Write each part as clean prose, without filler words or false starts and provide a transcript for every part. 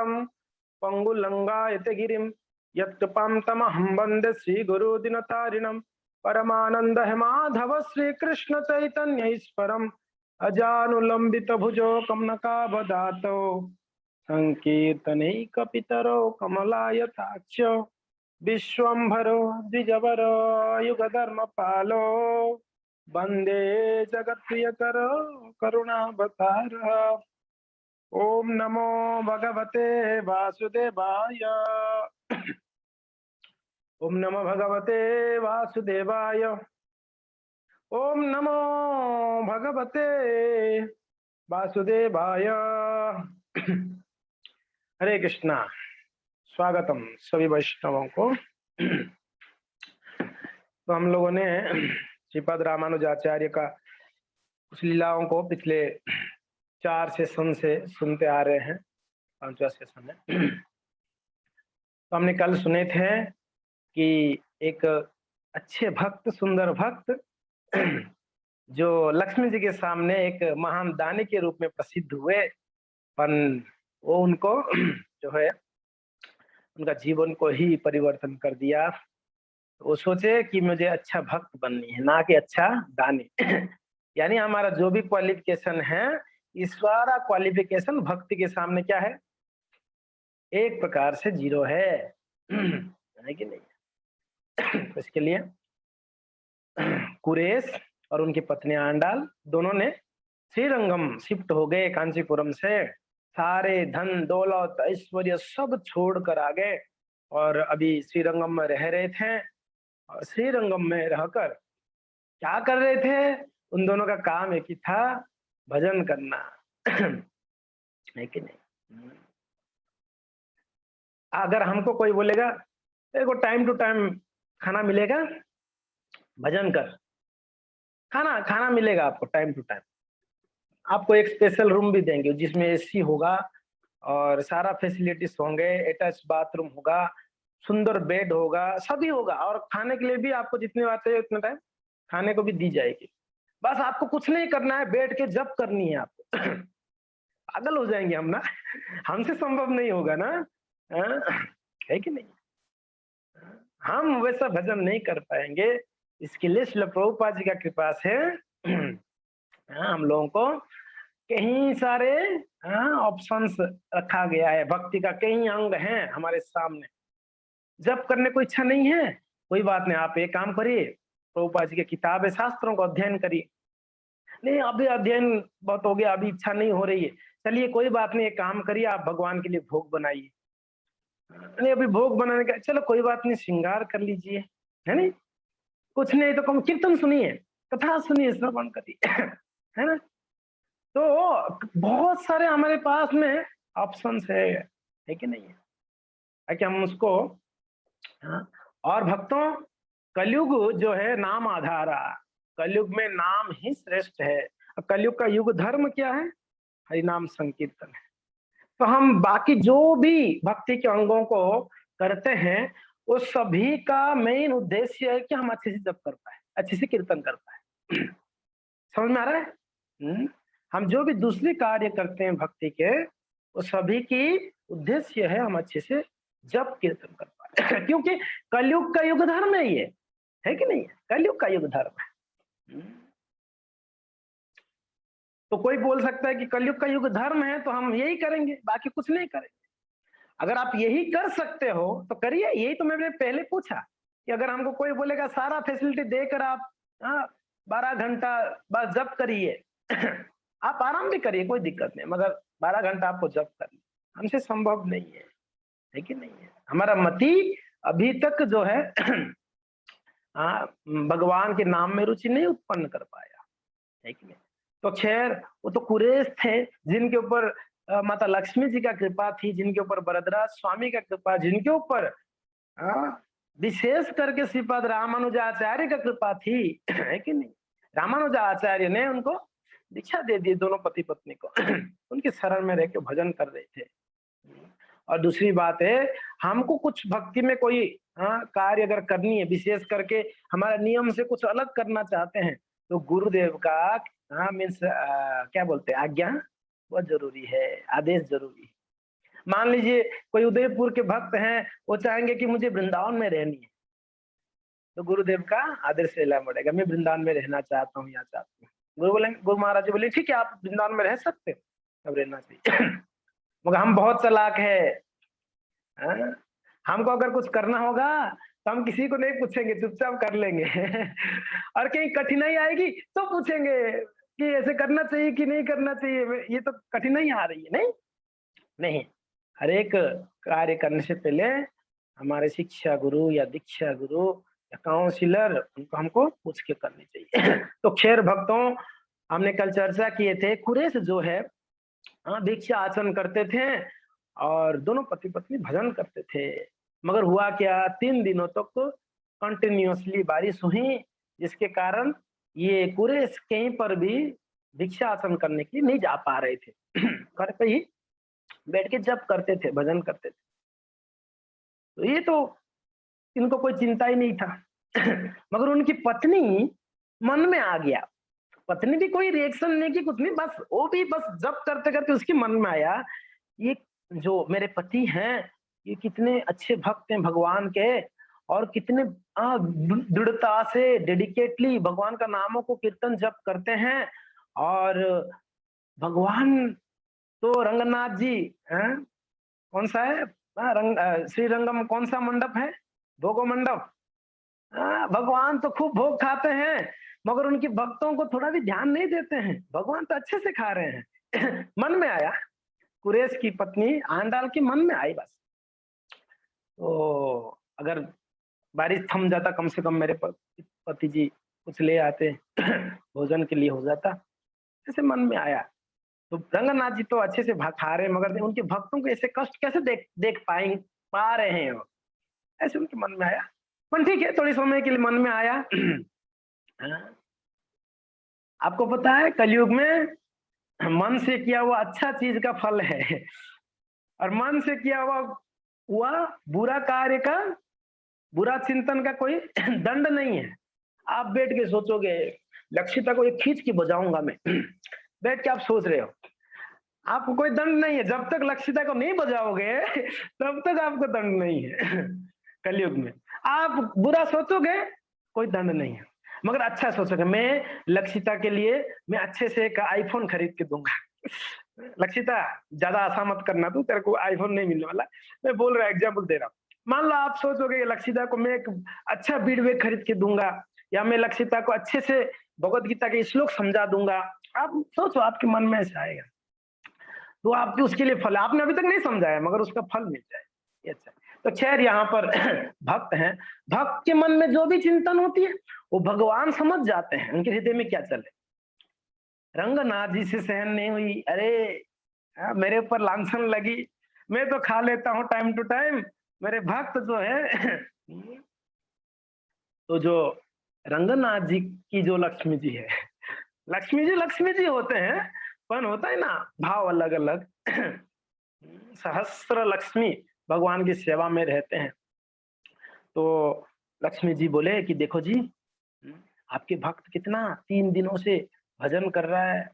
यतीनामन्तस्थितलङ्घनम् पंगुलंगायते गिरिम यत्कृपां तमहं वन्दे श्रीगुरुदिनतारिणं परमानंद माधव श्रीकृष्ण चैतन्य ईश्वरम् अजानुलंबित भुजो कमनकाबदातो संकीर्तनैकपितरो कमलायताक्ष विश्वम्भरो द्विजवरो युगधर्मपालो वन्दे जगत्प्रियकरो करुणावतारः। ओम नमो भगवते वासुदेवाय। ओम नमो भगवते वासुदेवाय। ओम नमो भगवते वासुदेवाय। हरे कृष्णा। स्वागतम सभी वैष्णवों को। तो हम लोगों ने श्रीपद रामानुजाचार्य का कुछ लीलाओं को पिछले 4 सेशन से सुनते आ रहे हैं। 5वां सेशन है। तो हमने कल सुने थे कि एक अच्छे भक्त, सुंदर भक्त जो लक्ष्मी जी के सामने एक महान दानी के रूप में प्रसिद्ध हुए, पर वो उनको जो है उनका जीवन को ही परिवर्तन कर दिया। वो सोचे कि मुझे अच्छा भक्त बननी है, ना कि अच्छा दानी। यानी हमारा जो भी क्वालिफिकेशन है, इस सारा क्वालिफिकेशन भक्ति के सामने क्या है? एक प्रकार से जीरो है कि नहीं? तो इसके लिए कुरेश और उनकी पत्नी आंडाल दोनों ने श्रीरंगम शिफ्ट हो गए। कांचीपुरम से सारे धन दौलत ऐश्वर्य सब छोड़कर आ गए और अभी श्रीरंगम में रह रहे थे। और श्रीरंगम में रहकर क्या कर रहे थे? उन दोनों का काम एक ही था, भजन करना। है कि नहीं? अगर हमको कोई बोलेगा देखो टाइम टू टाइम खाना मिलेगा, भजन कर, खाना मिलेगा आपको टाइम टू टाइम। आपको एक स्पेशल रूम भी देंगे जिसमें एसी होगा और सारा फैसिलिटीज होंगे, अटैच बाथरूम होगा, सुंदर बेड होगा, सभी होगा। और खाने के लिए भी आपको जितनी बात चाहिए उतना टाइम खाने को भी दी जाएगी। बस आपको कुछ नहीं करना है, बैठ के जप करनी है आपको। पागल हो जाएंगे हम ना। हमसे संभव नहीं होगा ना, है कि नहीं? हम वैसा भजन नहीं कर पाएंगे। इसके लिए श्रील प्रभुपाद जी का कृपा से हम लोगों को कई सारे ऑप्शंस रखा गया है। भक्ति का कई अंग हैं हमारे सामने। जब करने को इच्छा नहीं है, कोई बात नहीं, आप एक काम करिए, प्रभुपाद जी की किताब है, शास्त्रों को अध्ययन करिए। नहीं अभी अध्ययन बहुत हो गया, अभी इच्छा नहीं हो रही है, चलिए कोई बात नहीं, एक काम करिए, आप भगवान के लिए भोग बनाइए। नहीं अभी भोग बनाने का, चलो कोई बात नहीं, श्रृंगार कर लीजिए, है नहीं? कुछ नहीं तो कम कीर्तन सुनिए, कथा सुनिए, श्रवण करिए, है ना? तो बहुत सारे हमारे पास में ऑप्शंस है कि नहीं है कि हम उसको और भक्तों, कलयुग जो है नाम आधारा, कलयुग में नाम ही श्रेष्ठ है। कलयुग का युग धर्म क्या है? हरिनाम संकीर्तन है। तो हम बाकी जो भी भक्ति के अंगों को करते हैं, वो सभी का मेन उद्देश्य है कि हम अच्छे से जप कर पाए, अच्छे से कीर्तन कर पाए। समझ में आ रहा है? हम जो भी दूसरे कार्य करते हैं भक्ति के, वो सभी की उद्देश्य है हम अच्छे से जप कीर्तन कर पाए। क्योंकि कलयुग का युग धर्म है ये, है कि नहीं है? कलयुग का युग धर्म है। तो कोई बोल सकता है कि कलयुग का युग धर्म है तो हम यही करेंगे, बाकी कुछ नहीं करेंगे। अगर आप यही कर सकते हो तो करिए। यही तो मैंने पहले पूछा कि अगर हमको कोई बोलेगा सारा फैसिलिटी देकर आप 12 घंटा बस जप करिए, आप आराम भी करिए, कोई दिक्कत नहीं, मगर 12 घंटा आपको जप करना हमसे संभव नहीं है कि नहीं है? हमारा मति अभी तक जो है भगवान के नाम में रुचि नहीं उत्पन्न कर पाया, है कि नहीं? तो खैर वो तो कुरेश थे जिनके ऊपर माता लक्ष्मी जी का कृपा थी, जिनके ऊपर वरदराज स्वामी का कृपा, जिनके ऊपर विशेष करके श्रीपद रामानुजाचार्य का कृपा थी, है कि नहीं? रामानुजाचार्य ने उनको दीक्षा दे दी, दोनों पति पत्नी को। उनके शरण में रह के भजन कर रहे थे। और दूसरी बात है, हमको कुछ भक्ति में कोई कार्य अगर करनी है, विशेष करके हमारा नियम से कुछ अलग करना चाहते हैं, तो गुरुदेव का मीन्स क्या बोलते हैं, आज्ञा बहुत जरूरी है, आदेश जरूरी है। मान लीजिए कोई उदयपुर के भक्त हैं, वो चाहेंगे कि मुझे वृंदावन में रहनी है, तो गुरुदेव का आदर्श लेना पड़ेगा, मैं वृंदावन में रहना चाहता हूँ, यहाँ चाहता हूँ। गुरु महाराज जी बोले ठीक है, आप वृंदावन में रह सकते हो, तब रहना चाहिए। मगर हम बहुत चालाक है, हाँ? हमको अगर कुछ करना होगा तो हम किसी को नहीं पूछेंगे, चुपचाप कर लेंगे। और कहीं कठिनाई आएगी तो पूछेंगे कि ऐसे करना चाहिए कि नहीं करना चाहिए, ये तो कठिनाई आ रही है। नहीं नहीं, हर एक कार्य करने से पहले हमारे शिक्षा गुरु या दीक्षा गुरु या काउंसिलर, उनको हमको पूछ के करनी चाहिए। तो खैर भक्तों, हमने कल चर्चा किए थे, कुरेश जो है दीक्षा आचरण करते थे और दोनों पति पत्नी भजन करते थे। मगर हुआ क्या, 3 दिनों तक तो कंटिन्यूअसली बारिश हुई, जिसके कारण ये कुरेश कहीं पर भी दीक्षा आचरण करने के लिए नहीं जा पा रहे थे। घर पे ही बैठ के जप करते थे, भजन करते थे। तो ये तो इनको कोई चिंता ही नहीं था। मगर उनकी पत्नी मन में आ गया, पत्नी भी कोई रिएक्शन नहीं की, कुछ नहीं, बस वो भी बस जप करते करते उसके मन में आया, ये जो मेरे पति हैं, ये कितने अच्छे भक्त हैं भगवान के, और कितने दृढ़ता से डेडिकेटली भगवान का नामों को कीर्तन जप करते हैं। और भगवान तो रंगनाथ जी हैं, कौन सा है, श्री रंगम कौन सा मंडप है, भोगो मंडप। भगवान तो खूब भोग खाते हैं, मगर उनके भक्तों को थोड़ा भी ध्यान नहीं देते हैं, भगवान तो अच्छे से खा रहे हैं। मन में आया, कुरेश की पत्नी आन डाल के मन में आई बस। तो अगर बारिश थम जाता, कम से कम मेरे पति जी कुछ ले आते, भोजन के लिए हो जाता, ऐसे मन में आया। तो रंगनाथ जी तो अच्छे से खा रहे हैं, मगर उनके भक्तों को ऐसे कष्ट कैसे देख पा रहे हैं, ऐसे उनके मन में आया। पर ठीक है, थोड़ी समय के लिए मन में आया। आपको पता है कलयुग में मन से किया हुआ अच्छा चीज का फल है, और मन से किया हुआ बुरा कार्य का, बुरा चिंतन का कोई दंड नहीं है। आप बैठ के सोचोगे लक्षिता को एक खींच के बजाऊंगा मैं, बैठ के आप सोच रहे हो, आपको कोई दंड नहीं है, जब तक लक्षिता को नहीं बजाओगे तब तक आपको दंड नहीं है। कलयुग में आप बुरा सोचोगे, कोई दंड नहीं है, मगर अच्छा सोचोगे, मैं लक्षिता के लिए मैं अच्छे से एक आईफोन खरीद के दूंगा। लक्षिता ज्यादा आशा मत करना, तू तेरे को आईफोन नहीं मिलने वाला, मैं बोल रहा एग्जाम्पल दे रहा हूँ। मान लो आप सोचोगे लक्षिता को मैं एक अच्छा बीड बैग खरीद के दूंगा, या मैं लक्षिता को अच्छे से भगवत गीता के श्लोक समझा दूंगा। आप सोचो, आपके मन में ऐसा आएगा, तो आपके उसके लिए फल, आपने अभी तक नहीं समझाया मगर उसका फल मिल जाए। अच्छा, तो खैर यहाँ पर भक्त हैं, भक्त के मन में जो भी चिंतन होती है वो भगवान समझ जाते हैं, उनके हृदय में क्या चले। रंगनाथ जी से सहन नहीं हुई, अरे मेरे ऊपर लांछन लगी, मैं तो खा लेता हूँ टाइम टू टाइम, मेरे भक्त जो है। तो जो रंगनाथ जी की जो लक्ष्मी जी है, लक्ष्मी जी होते हैं, पर होता है ना भाव अलग अलग। सहस्त्र लक्ष्मी भगवान की सेवा में रहते हैं। तो लक्ष्मी जी बोले कि देखो जी, आपके भक्त कितना 3 दिनों से भजन कर रहा है,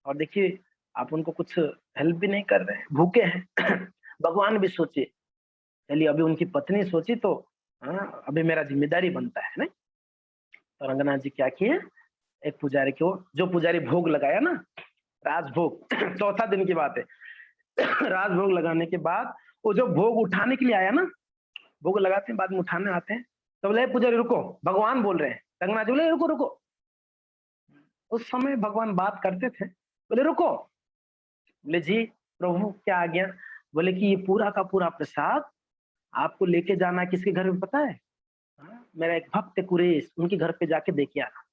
और देखिए आप उनको कुछ हेल्प भी नहीं कर रहे हैं, भूखे हैं। भगवान भी सोचे, चलिए अभी उनकी पत्नी सोची तो अभी मेरा जिम्मेदारी बनता है ना। तो रंगनाथ जी क्या किए, एक पुजारी को, जो पुजारी भोग लगाया ना, राजभोग, चौथा दिन की बात है। राजभोग लगाने के बाद वो जो भोग उठाने के लिए आया ना, भोग लगाते हैं बाद में उठाने आते हैं, तो बोले पुजारी रुको, भगवान बोल रहे हैं। रंगनाथ जी बोले रुको रुको, उस समय भगवान बात करते थे, बोले रुको, बोले जी प्रभु क्या आज्ञा, बोले कि ये पूरा का पूरा प्रसाद आपको लेके जाना किसके घर में पता है, मेरा एक भक्त है कुरेश, उनके घर पे जाके देके आना।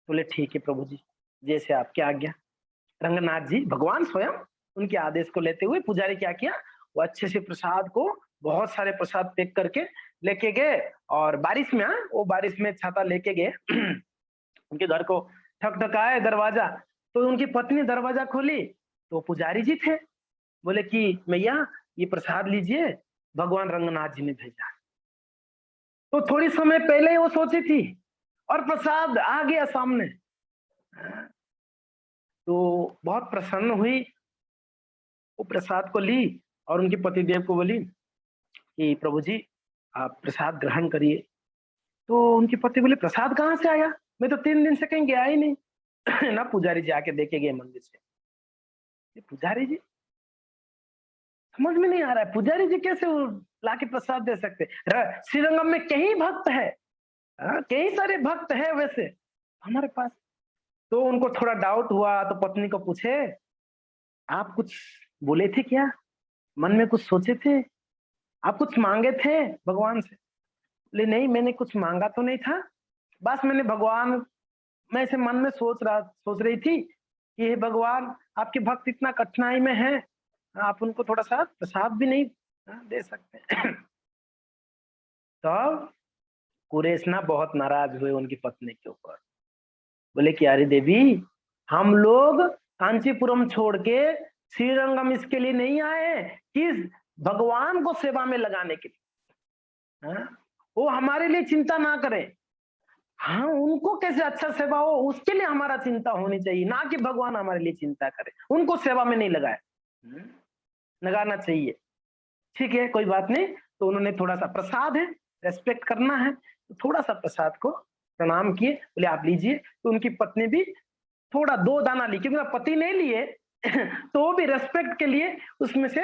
बोले ठीक है प्रभु जी, जैसे आपकी आज्ञा। रंगनाथ जी भगवान स्वयं उनके आदेश को लेते हुए पुजारी क्या किया, वो अच्छे से प्रसाद को, बहुत सारे प्रसाद पैक करके लेके गए, और बारिश में वो बारिश में छाता लेके गए। उनके घर को ठकठकाए दरवाजा, तो उनकी पत्नी दरवाजा खोली, तो पुजारी जी थे, बोले कि मैया ये प्रसाद लीजिए, भगवान रंगनाथ जी ने भेजा। तो थोड़ी समय पहले ही वो सोची थी, और प्रसाद आ गया सामने। तो बहुत प्रसन्न हुई, वो प्रसाद को ली और उनके पतिदेव को बोली कि प्रभु जी आप प्रसाद ग्रहण करिए। तो उनके पति बोले प्रसाद कहाँ से आया, मैं तो 3 दिन से कहीं गया ही नहीं। ना पुजारी जी आके देखे गए मंदिर से। ये पुजारी जी समझ में नहीं आ रहा है, पुजारी जी कैसे वो लाके प्रसाद दे सकते। श्रीरंगम में कई भक्त है, कई सारे भक्त है वैसे हमारे पास। तो उनको थोड़ा डाउट हुआ तो पत्नी को पूछे आप कुछ बोले थे क्या, मन में कुछ सोचे थे, आप कुछ मांगे थे भगवान से। बोले नहीं मैंने कुछ मांगा तो नहीं था, बस मैंने भगवान, मैं ऐसे मन में सोच रही थी कि हे भगवान आपके भक्त इतना कठिनाई में है, आप उनको थोड़ा सा प्रसाद भी नहीं दे सकते। तब कुरेश ना बहुत नाराज हुए उनकी पत्नी के ऊपर। बोले कि अरे देवी हम लोग कांचीपुरम छोड़ के श्रीरंगम इसके लिए नहीं आए कि भगवान को सेवा में लगाने के लिए, वो हमारे लिए चिंता ना करें, हाँ उनको कैसे अच्छा सेवा हो उसके लिए हमारा चिंता होनी चाहिए, ना कि भगवान हमारे लिए चिंता करे, उनको सेवा में नहीं लगाए, लगाना चाहिए। ठीक है कोई बात नहीं। तो उन्होंने थोड़ा सा प्रसाद है, रेस्पेक्ट करना है, तो थोड़ा सा प्रसाद को प्रणाम किए, बोले आप लीजिए। तो उनकी पत्नी भी थोड़ा 2 दाना ली, क्योंकि पति नहीं लिए तो वो भी रेस्पेक्ट के लिए उसमें से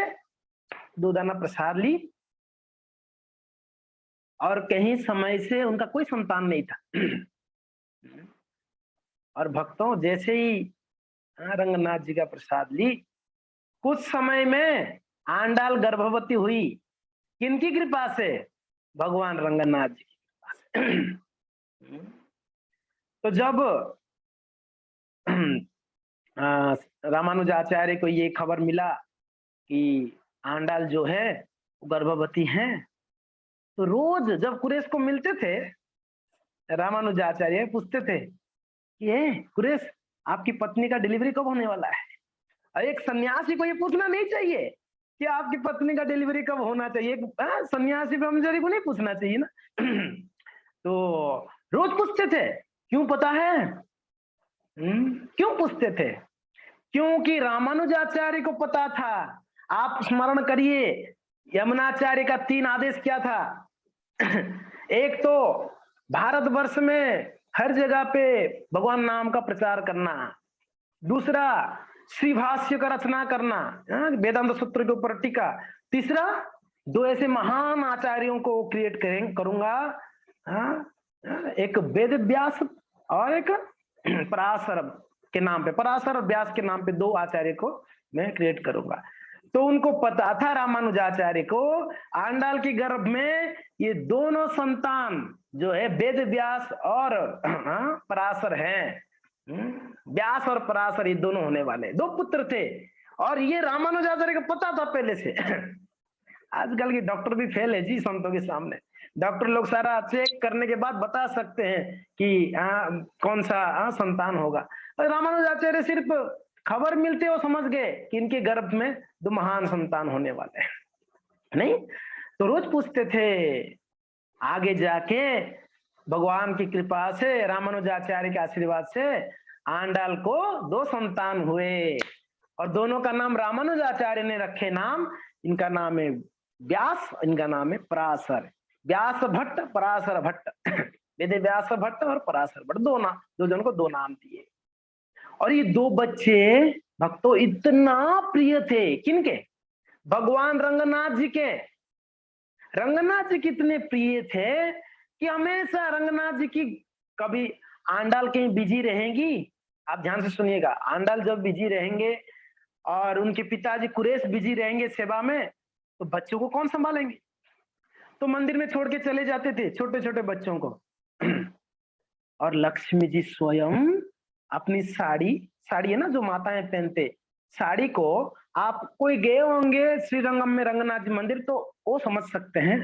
2 दाना प्रसाद ली। और कहीं समय से उनका कोई संतान नहीं था। और भक्तों जैसे ही रंगनाथ जी का प्रसाद ली, कुछ समय में आंडाल गर्भवती हुई। किनकी कृपा से, भगवान रंगनाथ जी की कृपा से। तो जब रामानुजाचार्य को ये खबर मिला कि आंडाल जो है वो गर्भवती है, तो रोज जब कुरेश को मिलते थे रामानुजाचार्य पूछते थे कि ये कुरेश आपकी पत्नी का डिलीवरी कब होने वाला है। और एक सन्यासी को ये पूछना नहीं चाहिए कि आपकी पत्नी का डिलीवरी कब होना चाहिए, सन्यासी ब्रह्मचारी को नहीं पूछना चाहिए ना। तो रोज पूछते थे, क्यों पता है, क्यों पूछते थे, क्योंकि रामानुजाचार्य को पता था। आप स्मरण करिए यमुनाचार्य का 3 आदेश क्या था। एक तो भारतवर्ष में हर जगह पे भगवान नाम का प्रचार करना, दूसरा श्री भाष्य का रचना करना, वेदांत सूत्र के ऊपर टीका, तीसरा 2 ऐसे महान आचार्यों को क्रिएट करूंगा, एक वेद व्यास और एक पराशर के नाम पे, पराशर और व्यास के नाम पे 2 आचार्य को मैं क्रिएट करूंगा। तो उनको पता था रामानुजाचार्य को आंडाल के गर्भ में ये दोनों संतान जो है वेद व्यास और पराशर हैं, व्यास और पराशर ये दोनों होने वाले 2 पुत्र थे। और ये रामानुजाचार्य को पता था पहले से। आजकल के डॉक्टर भी फेल है जी संतों के सामने। डॉक्टर लोग सारा चेक करने के बाद बता सकते हैं कि कौन सा संतान होगा। और रामानुजाचार्य सिर्फ खबर मिलते वो समझ गए कि इनके गर्भ में 2 महान संतान होने वाले हैं। नहीं तो रोज पूछते थे। आगे जाके भगवान की कृपा से, रामानुजाचार्य के आशीर्वाद से आंडाल को 2 संतान हुए और दोनों का नाम रामानुजाचार्य ने रखे नाम। इनका नाम है व्यास, इनका नाम है पराशर। व्यास भट्ट, पराशर भट्ट। वेद व्यास भट्ट और पराशर भट्ट, 2 जन को 2 नाम दिए। और ये 2 बच्चे भक्तों इतना प्रिय थे, किनके, भगवान रंगनाथ जी के। रंगनाथ जी कितने प्रिय थे कि हमेशा रंगनाथ जी की, कभी आंडाल कहीं बिजी रहेंगी, आप ध्यान से सुनिएगा, आंडाल जब बिजी रहेंगे और उनके पिताजी कुरेश बिजी रहेंगे सेवा में, तो बच्चों को कौन संभालेंगे। तो मंदिर में छोड़ के चले जाते थे छोटे छोटे बच्चों को। और लक्ष्मी जी स्वयं अपनी साड़ी है ना जो माताएं पहनते, साड़ी को, आप कोई गए होंगे श्रीरंगम में रंगनाथ जी मंदिर तो वो समझ सकते हैं।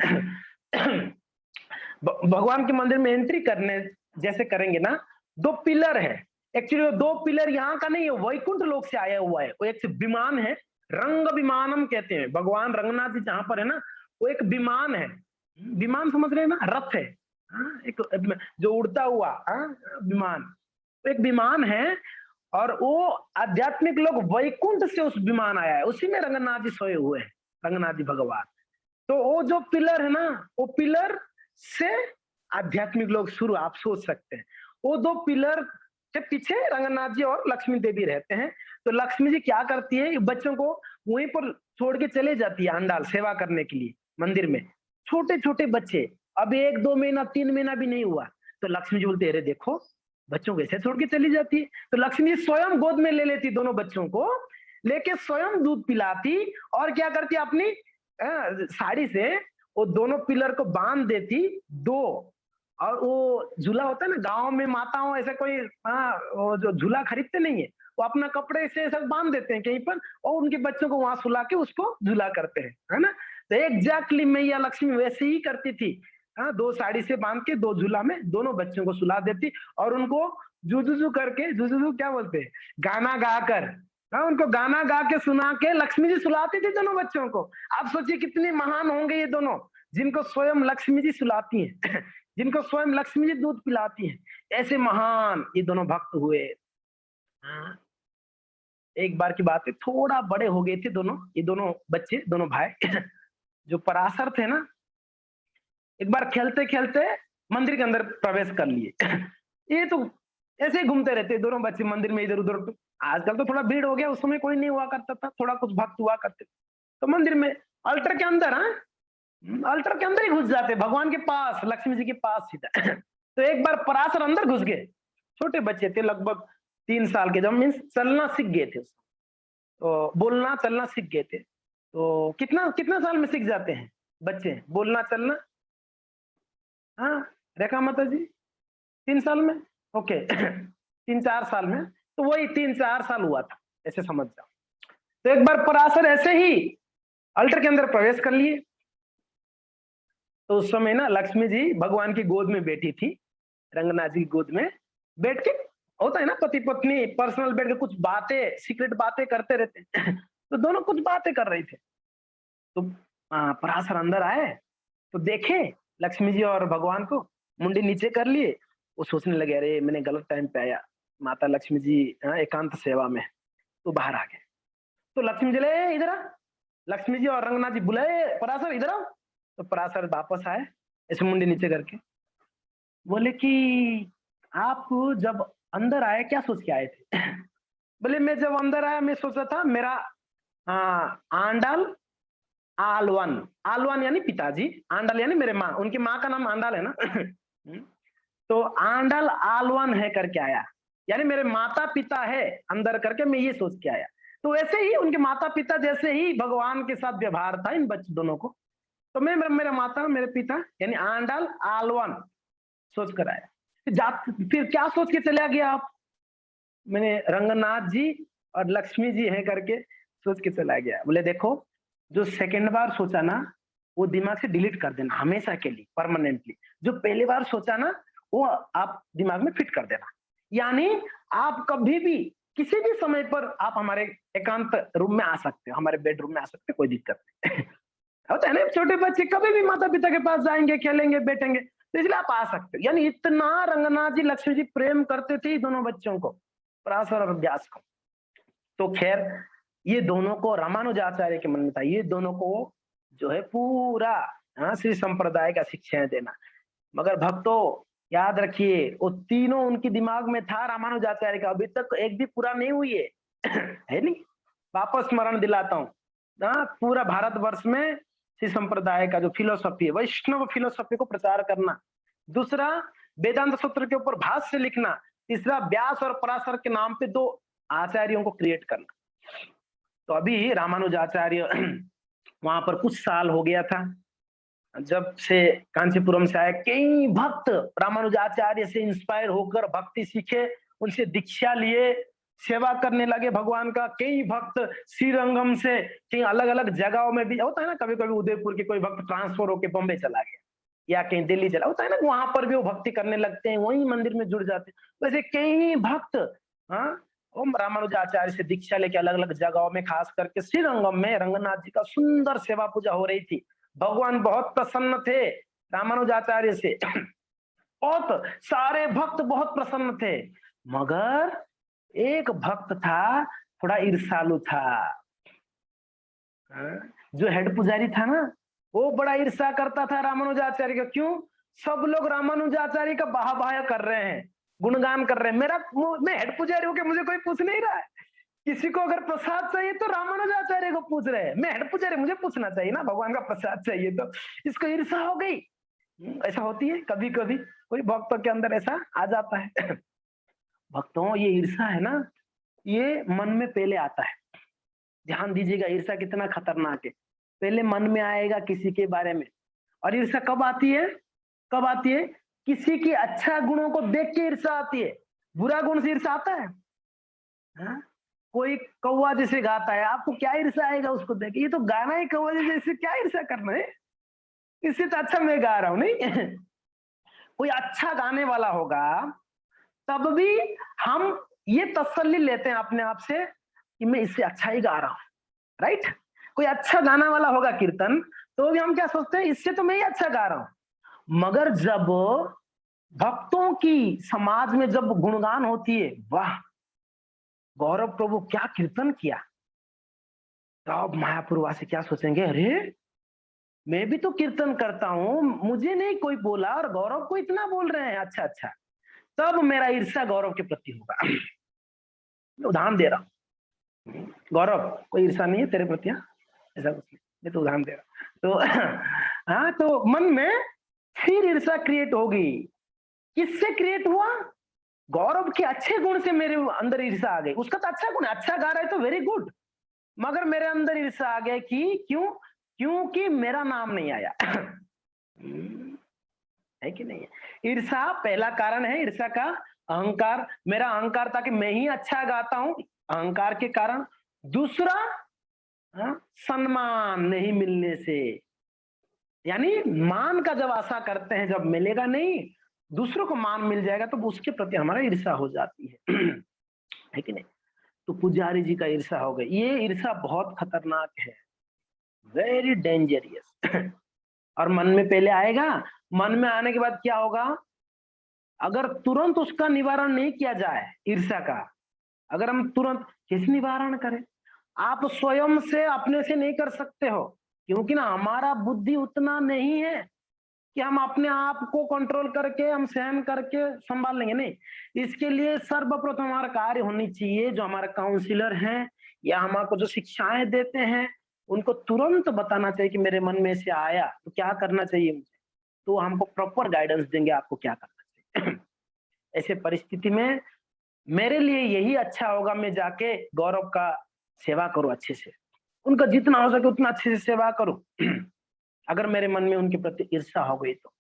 भगवान के मंदिर में एंट्री करने जैसे करेंगे ना, 2 पिलर है। एक्चुअली वो 2 पिलर यहाँ का नहीं है, वैकुंठ लोक से आया हुआ है। वो एक विमान है, रंग विमानम कहते हैं। भगवान रंगनाथ जी जहां पर है ना, वो एक विमान है। विमान समझ रहे हैं ना, रथ है, एक जो उड़ता हुआ विमान, एक विमान है। और वो आध्यात्मिक लोग वैकुंठ से उस विमान आया है, उसी में रंगनाथ जी सोए हुए हैं, रंगनाथ जी भगवान। तो वो जो पिलर है ना, वो पिलर से आध्यात्मिक लोग शुरू, आप सोच सकते हैं। वो दो पिलर के पीछे रंगनाथ जी और लक्ष्मी देवी रहते हैं। तो लक्ष्मी जी क्या करती है, बच्चों को वहीं पर छोड़ के चले जाती है अंडाल सेवा करने के लिए मंदिर में। छोटे छोटे बच्चे, अभी 1-2 महीना 3 महीना भी नहीं हुआ, तो लक्ष्मी जी बोलते, अरे देखो बच्चों को ऐसे छोड़ के चली जाती है। तो लक्ष्मी जी स्वयं गोद में ले लेती दोनों बच्चों को, लेके स्वयं दूध पिलाती और क्या करती अपनी साड़ी से वो दोनों पिलर को बांध देती दो। और वो झूला होता है ना, गांव में माताओं ऐसा कोई वो जो झूला खरीदते नहीं है, वो अपना कपड़े से ऐसा बांध देते हैं कहीं पर और उनके बच्चों को वहां सुला के उसको झूला करते हैं, है ना। तो एग्जैक्टली मैया लक्ष्मी वैसे ही करती थी। हाँ, दो साड़ी से बांध के दो झूला में दोनों बच्चों को सुला देती और उनको जुजुजू करके, जुजुजू क्या बोलते हैं, गाना गाकर, हाँ, उनको गाना गा के सुना के लक्ष्मी जी सुलाती थी दोनों बच्चों को। आप सोचिए कितने महान होंगे ये दोनों, जिनको स्वयं लक्ष्मी जी सुलाती हैं जिनको स्वयं लक्ष्मी जी दूध पिलाती हैं, ऐसे महान ये दोनों भक्त हुए। हाँ, एक बार की बात है, थोड़ा बड़े हो गए थे दोनों, ये दोनों बच्चे, दोनों भाई जो पराशर थे ना, एक बार खेलते खेलते मंदिर के अंदर प्रवेश कर लिए ये तो ऐसे ही घूमते रहते दोनों बच्चे मंदिर में इधर उधर। आजकल तो थोड़ा भीड़ हो गया, उस समय कोई नहीं हुआ करता था, थोड़ा कुछ भक्त हुआ करते। तो मंदिर में अल्टर के अंदर, हाँ, अल्टर के अंदर ही घुस जाते भगवान के पास, लक्ष्मी जी के पास सीधा तो एक बार पराशर अंदर घुस गए, छोटे बच्चे थे लगभग 3 साल के, जब मीन्स चलना सीख गए थे, तो बोलना चलना सीख गए थे। तो कितना कितना साल में सीख जाते हैं बच्चे बोलना चलना? हाँ, रेखा माता जी, 3 साल में, ओके 3-4 साल में, तो वही 3-4 साल हुआ था, ऐसे समझ जाओ। तो एक बार पराशर ऐसे ही अल्टर के अंदर प्रवेश कर लिए। तो उस समय ना लक्ष्मी जी भगवान की गोद में बैठी थी, रंगनाथ जी की गोद में बैठ के, होता है ना पति पत्नी पर्सनल बैठ के कुछ बातें, सीक्रेट बातें करते रहते हैं तो दोनों कुछ बातें कर रही थे। तो पराशर अंदर आए तो देखे लक्ष्मी जी और भगवान को, मुंडी नीचे कर लिए। वो सोचने लगे, अरे मैंने गलत टाइम पे आया, माता लक्ष्मी जी एकांत सेवा में, तो बाहर आ गए। तो लक्ष्मी जी ले इधर आ, लक्ष्मी जी और रंगनाथ जी बुलाए, पराशर इधर आओ। तो पराशर वापस आए ऐसे मुंडी नीचे करके, बोले कि आप जब अंदर आए क्या सोच के आए थे बोले मैं जब अंदर आया मैं सोचा था मेरा आंडाल आलवन, आलवन यानी पिताजी, आंडल यानी मेरे माँ, उनकी माँ का नाम आंडाल है ना तो आंडल आलवन है करके आया, यानी मेरे माता पिता है अंदर करके मैं ये सोच के आया। तो वैसे ही उनके माता पिता जैसे ही भगवान के साथ व्यवहार था इन बच्चों दोनों को, तो मैं मेरा माता मेरे पिता यानी आंडल आलवन सोच कर आया। फिर क्या सोच के चला गया आप? मैंने रंगनाथ जी और लक्ष्मी जी हैं करके सोच के चला गया। बोले देखो, जो सेकंड बार सोचा ना वो दिमाग से डिलीट कर देना हमेशा के लिए, परमानेंटली। जो पहली बार सोचा ना वो आप दिमाग में फिट कर देना। यानी आप कभी भी किसी भी समय पर आप हमारे एकांत रूम में आ सकते हो, हमारे बेडरूम में आ सकते हो, कोई दिक्कत नहीं होता है ना, छोटे बच्चे कभी भी माता पिता के पास जाएंगे, खेलेंगे, बैठेंगे, तो इसलिए आप आ सकते हो। यानी इतना रंगनाथ जी लक्ष्मी जी प्रेम करते थे दोनों बच्चों को, पराशर और व्यास को। तो खैर ये दोनों को रामानुजाचार्य के मन में था, ये दोनों को जो है पूरा श्री संप्रदाय का शिक्षाएं देना। मगर भक्तों याद रखिए वो तीनों उनके दिमाग में था रामानुजाचार्य का, अभी तक एक भी पूरा नहीं हुई है है नहीं। वापस स्मरण दिलाता हूँ, पूरा भारतवर्ष में श्री संप्रदाय का जो फिलोसफी है, वैष्णव फिलोसफी को प्रचार करना। दूसरा, वेदांत सूत्र के ऊपर भाष्य लिखना। तीसरा, व्यास और पराशर के नाम पे दो आचार्यों को क्रिएट करना। तो अभी रामानुजाचार्य वहां पर कुछ साल हो गया था जब से कांचीपुरम से आए, कई भक्त रामानुजाचार्य से इंस्पायर होकर भक्ति सीखे, उनसे दीक्षा लिए, सेवा करने लगे भगवान का। कई भक्त श्रीरंगम से कई अलग अलग जगहों में भी, होता है ना कभी कभी उदयपुर के कोई भक्त ट्रांसफर होके बॉम्बे चला गया या कहीं दिल्ली चला, होता है ना, वहां पर भी वो भक्ति करने लगते हैं, वही मंदिर में जुड़ जाते हैं। वैसे कई भक्त ओम रामानुजाचार्य से दीक्षा लेके अलग अलग जगहों में, खास करके श्रीरंगम में रंगनाथ जी का सुंदर सेवा पूजा हो रही थी। भगवान बहुत प्रसन्न थे रामानुजाचार्य से बहुत सारे भक्त बहुत प्रसन्न थे। मगर एक भक्त था, थोड़ा ईर्ष्यालु था। हाँ, जो हेड पुजारी था ना, वो बड़ा ईर्ष्या करता था रामानुजाचार्य का। क्यों? सब लोग रामानुजाचार्य का बाहा बाहा कर रहे हैं, गुणगान कर रहे हैं। मैं हेड पुजारी हूं कि मुझे कोई पूछ नहीं रहा है। किसी को अगर प्रसाद चाहिए तो रामानुजाचार्य को पूछ रहे हैं। मैं हेड पुजारी, मुझे पूछना चाहिए ना, भगवान का प्रसाद चाहिए तो। इसको ईर्ष्या हो गई। ऐसा होती है कभी कभी, कोई भक्तों के अंदर ऐसा आ जाता है। भक्तों, ये ईर्ष्या है ना, ये मन में पहले आता है। ध्यान दीजिएगा, ईर्ष्या कितना खतरनाक है। पहले मन में आएगा किसी के बारे में। और ईर्ष्या कब आती है? कब आती है? किसी की अच्छा गुणों को देख के ईर्ष्या आती है। बुरा गुण से ईर्ष्या आता है? हाँ? कोई कौवा जैसे गाता है, आपको क्या ईर्ष्या आएगा उसको देख के? ये तो गाना ही कौवा जैसे, क्या ईर्ष्या करना है? इससे तो अच्छा मैं गा रहा हूं, नहीं? कोई अच्छा गाने वाला होगा, तब भी हम ये तसल्ली लेते हैं अपने आप से कि मैं इससे अच्छा ही गा रहा हूं, राइट? कोई अच्छा गाना वाला होगा कीर्तन, तो भी हम क्या सोचते हैं, इससे तो मैं ही अच्छा गा रहा हूं। मगर जब भक्तों की समाज में जब गुणगान होती है, वाह गौरव प्रभु क्या कीर्तन किया, तब मायापुरवासी क्या सोचेंगे, अरे मैं भी तो कीर्तन करता हूं, मुझे नहीं कोई बोला और गौरव को इतना बोल रहे हैं, अच्छा अच्छा। तब मेरा ईर्ष्या गौरव के प्रति होगा। मैं उदाहरण दे रहा हूँ, गौरव कोई ईर्ष्या नहीं है तेरे प्रति, हाँ? ऐसा कुछ नहीं, मैं तो उदाहरण दे रहा हूँ। तो हाँ, तो मन में फिर ईर्ष्या क्रिएट होगी। किससे क्रिएट हुआ? गौरव के अच्छे गुण से मेरे अंदर ईर्ष्या आ गई। उसका तो अच्छा गुण है, अच्छा गा रहा है तो वेरी गुड। मगर मेरे अंदर ईर्ष्या आ गया कि क्यों? क्योंकि मेरा नाम नहीं आया। है कि नहीं है? ईर्ष्या पहला कारण है, ईर्ष्या का अहंकार। मेरा अहंकार था कि मैं ही अच्छा गाता हूं, अहंकार के कारण। दूसरा, हाँ, सम्मान नहीं मिलने से, यानी मान का जब आशा करते हैं, जब मिलेगा नहीं, दूसरों को मान मिल जाएगा तो उसके प्रति हमारा ईर्ष्या हो जाती है। है कि नहीं? तो पुजारी जी का ईर्ष्या हो गई। ये ईर्ष्या बहुत खतरनाक है, वेरी डेंजरियस। और मन में पहले आएगा, मन में आने के बाद क्या होगा? अगर तुरंत उसका निवारण नहीं किया जाए, ईर्ष्या का, अगर हम तुरंत कैसे निवारण करें? आप स्वयं से अपने से नहीं कर सकते हो, क्योंकि ना हमारा बुद्धि उतना नहीं है कि हम अपने आप को कंट्रोल करके, हम सहन करके संभाल लेंगे, नहीं। इसके लिए सर्वप्रथम हमारा कार्य होनी चाहिए, जो हमारे काउंसलर हैं या हमको जो शिक्षाएं देते हैं, उनको तुरंत बताना चाहिए कि मेरे मन में से आया तो क्या करना चाहिए मुझे। तो हमको प्रॉपर गाइडेंस देंगे आपको क्या करना चाहिए। ऐसे परिस्थिति में मेरे लिए यही अच्छा होगा, मैं जाके गौरव का सेवा करूं अच्छे से, उनका जितना हो सके उतना अच्छे से सेवा करूं। अगर मेरे मन में उनके प्रति ईर्ष्या हो गई तो,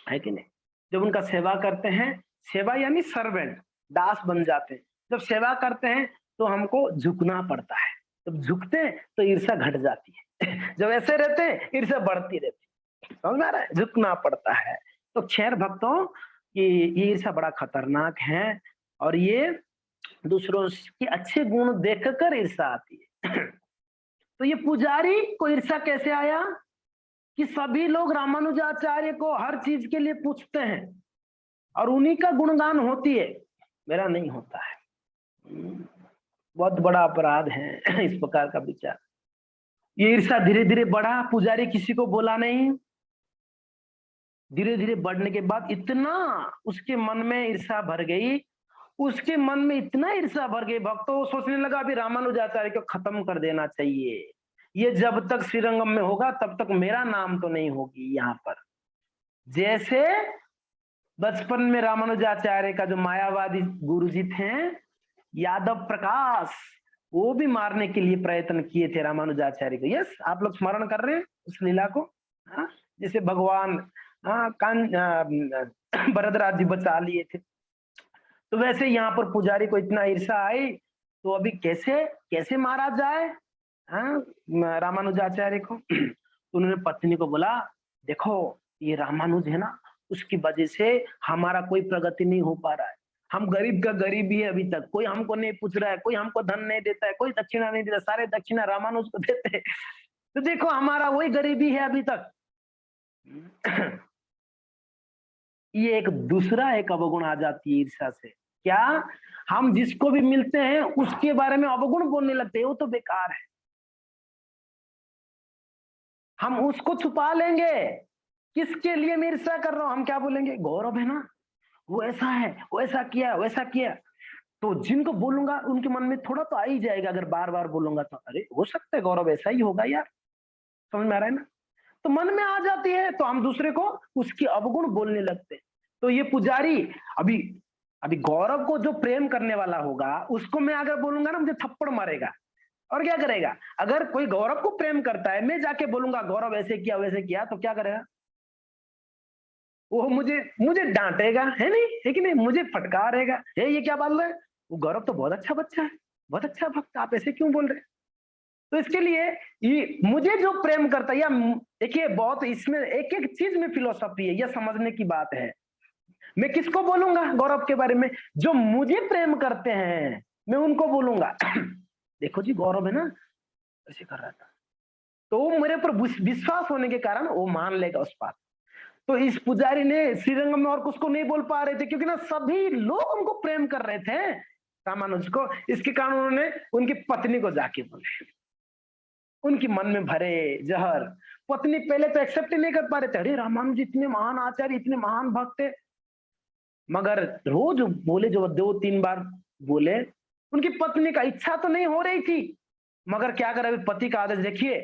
है कि नहीं? जब उनका सेवा करते हैं, सेवा यानी सर्वेंट, दास बन जाते हैं। जब सेवा करते हैं तो हमको झुकना पड़ता है, जब झुकते हैं तो ईर्ष्या घट जाती है। जब ऐसे रहते हैं ईर्ष्या बढ़ती रहती है। समझ में आ रहा है? झुकना पड़ता है। तो खैर भक्तों, ये ईर्ष्या बड़ा खतरनाक है, और ये दूसरों के अच्छे गुण देखकर ईर्ष्या आती है। तो ये पुजारी को ईर्ष्या कैसे आया? कि सभी लोग रामानुजाचार्य को हर चीज के लिए पूछते हैं और उन्हीं का गुणगान होती है, मेरा नहीं होता है। बहुत बड़ा अपराध है इस प्रकार का विचार। ये ईर्ष्या धीरे धीरे बढ़ा, पुजारी किसी को बोला नहीं। धीरे धीरे बढ़ने के बाद इतना उसके मन में ईर्ष्या भर गई, उसके मन में इतना ईर्ष्या भर गई भक्तों, वो सोचने लगा अभी रामानुजाचार्य को खत्म कर देना चाहिए। ये जब तक श्रीरंगम में होगा तब तक मेरा नाम तो नहीं होगी यहाँ पर। जैसे बचपन में रामानुजाचार्य का जो मायावादी गुरुजी थे, यादव प्रकाश, वो भी मारने के लिए प्रयत्न किए थे रामानुजाचार्य को। यस, आप लोग स्मरण कर रहे हैं उस लीला को? हाँ, जैसे भगवान भरद्वाज जी बचा लिए थे, तो वैसे यहाँ पर पुजारी को इतना ईर्ष्या आई, तो अभी कैसे कैसे मारा जाए, हाँ, रामानुजाचार्य को। तो उन्होंने पत्नी को बोला, देखो ये रामानुज है ना, उसकी वजह से हमारा कोई प्रगति नहीं हो पा रहा है। हम गरीब का गरीब ही है, अभी तक कोई हमको नहीं पूछ रहा है, कोई हमको धन नहीं देता है, कोई दक्षिणा नहीं देता, सारे दक्षिणा रामानुज को देते हैं। तो देखो हमारा वही गरीबी है अभी तक। ये एक दूसरा एक अवगुण आ जाती है ईर्ष्या से। क्या हम जिसको भी मिलते हैं उसके बारे में अवगुण बोलने लगते हैं, वो तो बेकार है। हम उसको छुपा लेंगे, किसके लिए मैं ईर्ष्या कर रहा हूं, हम क्या बोलेंगे, गौरव है ना, वो ऐसा है, वो ऐसा किया, वैसा किया। तो जिनको बोलूंगा उनके मन में थोड़ा तो आ ही जाएगा, अगर बार बार बोलूंगा तो अरे हो सकता है गौरव ऐसा ही होगा यार, समझ में आ रहा है ना। तो मन में आ जाती है, तो हम दूसरे को उसकी अवगुण बोलने लगते हैं। तो ये पुजारी, अभी अभी गौरव को जो प्रेम करने वाला होगा उसको मैं अगर बोलूंगा ना, मुझे थप्पड़ मारेगा। और क्या करेगा, अगर कोई गौरव को प्रेम करता है, मैं जाके बोलूंगा गौरव ऐसे किया वैसे किया, तो क्या करेगा, वो मुझे मुझे डांटेगा, है नहीं, है कि नहीं, मुझे फटकारेगा, हे ये क्या बोल रहे हैं, वो गौरव तो बहुत अच्छा बच्चा है, बहुत अच्छा भक्त, आप ऐसे क्यों बोल रहे हैं। तो इसके लिए ये मुझे जो प्रेम करता है, या देखिए बहुत इसमें एक एक चीज में फिलोसफी है, यह समझने की बात है। मैं किसको बोलूंगा गौरव के बारे में, जो मुझे प्रेम करते हैं मैं उनको बोलूंगा देखो जी गौरव है ना ऐसे कर रहा था, तो वो मेरे पर विश्वास होने के कारण वो मान लेगा उस बात। तो इस पुजारी ने श्रीरंग में और कुछ को नहीं बोल पा रहे थे, क्योंकि ना सभी लोग उनको प्रेम कर रहे थे रामानुज को। इसके कारण उन्होंने उनकी पत्नी को जाके बोले, उनकी मन में भरे जहर। पत्नी पहले तो एक्सेप्ट ही नहीं कर पा रहे थे, अरे रामानुज इतने महान आचार्य, इतने महान भक्त थे, मगर रोज बोले, जो 2-3 बार बोले, उनकी पत्नी का इच्छा तो नहीं हो रही थी, मगर क्या करे, पति का आदेश देखिए,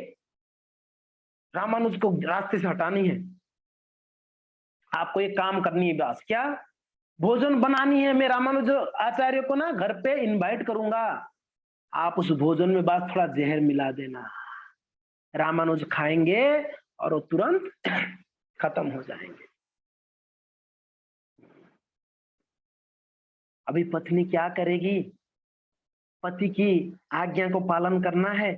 रामानुज को रास्ते से हटानी है, आपको एक काम करनी है, बस क्या, भोजन बनानी है। मैं रामानुज आचार्य को ना घर पे इनवाइट करूंगा, आप उस भोजन में बस थोड़ा जहर मिला देना, रामानुज खाएंगे और वो तुरंत खत्म हो जाएंगे। अभी पत्नी क्या करेगी, पति की आज्ञा को पालन करना है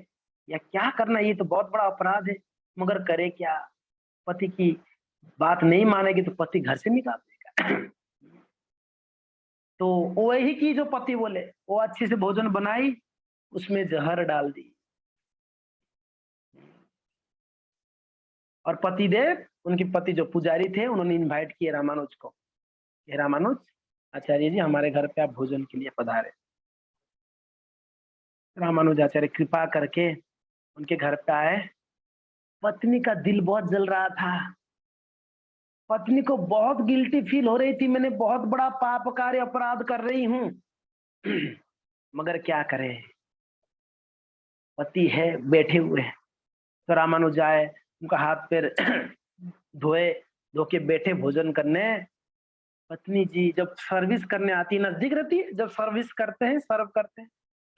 या क्या करना है, ये तो बहुत बड़ा अपराध है, मगर करे क्या, पति की बात नहीं मानेगी तो पति घर से निकाल देगा तो वही की जो पति बोले, वो अच्छे से भोजन बनाई, उसमें जहर डाल दी, और पति देव, उनके पति जो पुजारी थे, उन्होंने इनवाइट किए रामानुज को, ये रामानुज आचार्य जी हमारे घर पे आप भोजन के लिए पधारे। रामानुज आचार्य कृपा करके उनके घर पे आए। पत्नी का दिल बहुत जल रहा था, पत्नी को बहुत गिल्टी फील हो रही थी, मैंने बहुत बड़ा पाप कार्य अपराध कर रही हूं मगर क्या करें, पति है बैठे हुए हैं। तो रामानुज आए, उनका हाथ पैर धोए, धो के बैठे भोजन करने। पत्नी जी जब सर्विस करने आती है, नजदीक रहती है, जब सर्विस करते हैं, सर्व करते हैं,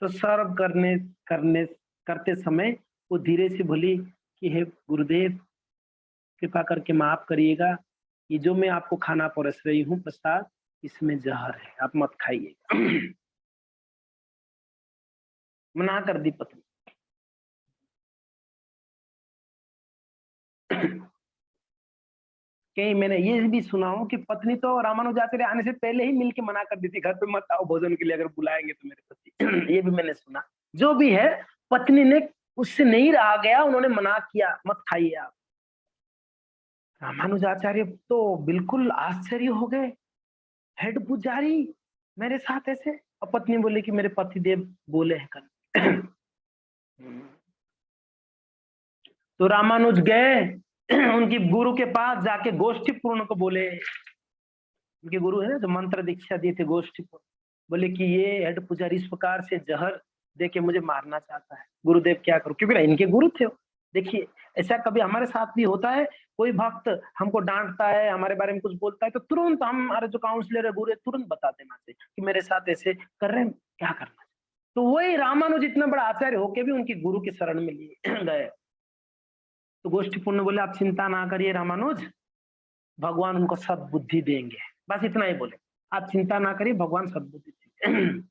तो सर्व करने करने करते समय वो धीरे से बोली कि हे गुरुदेव, कृपा करके माफ करिएगा, ये जो मैं आपको खाना परोस रही हूँ प्रसाद, इसमें जहर है, आप मत खाइएगा मना कर दी पत्नी कहीं मैंने ये भी सुना हूं कि पत्नी तो रामानुजाचार्य आने से पहले ही मिलके मना कर दी थी, घर पे मत आओ भोजन के लिए, अगर बुलाएंगे तो मेरे पति ये भी मैंने सुना। जो भी है, पत्नी ने उससे नहीं रहा गया, उन्होंने मना किया, मत खाइए आप। रामानुजाचार्य तो बिल्कुल आश्चर्य हो गए, हेड पुजारी मेरे साथ ऐसे। और पत्नी बोली कि मेरे पति देव बोले हैं कल तो रामानुज गए उनकी गुरु के पास, जाके गोष्ठी पूर्ण को बोले, उनके गुरु है ना जो मंत्र दीक्षा दिए थे, गोष्ठी पूर्ण, बोले कि ये हेड पुजारी इस प्रकार से जहर दे के मुझे मारना चाहता है, गुरुदेव क्या करूं, क्योंकि ना इनके गुरु थे। देखिए ऐसा कभी हमारे साथ भी होता है, कोई भक्त हमको डांटता है, हमारे बारे में कुछ बोलता है, तो तुरंत हमारे जो काउंसलर है, गुरु है, तुरंत बता देना चाहिए कि मेरे साथ ऐसे कर रहे हैं, क्या करना। तो वही रामानुज इतना बड़ा आचार्य होके भी उनकी गुरु की शरण में लिए गए। तो गोष्ठीपूर्ण बोले आप चिंता ना करिए रामानुज, भगवान उनको सद्बुद्धि देंगे, बस इतना ही बोले, आप चिंता ना करिए, भगवान सद्बुद्धि देंगे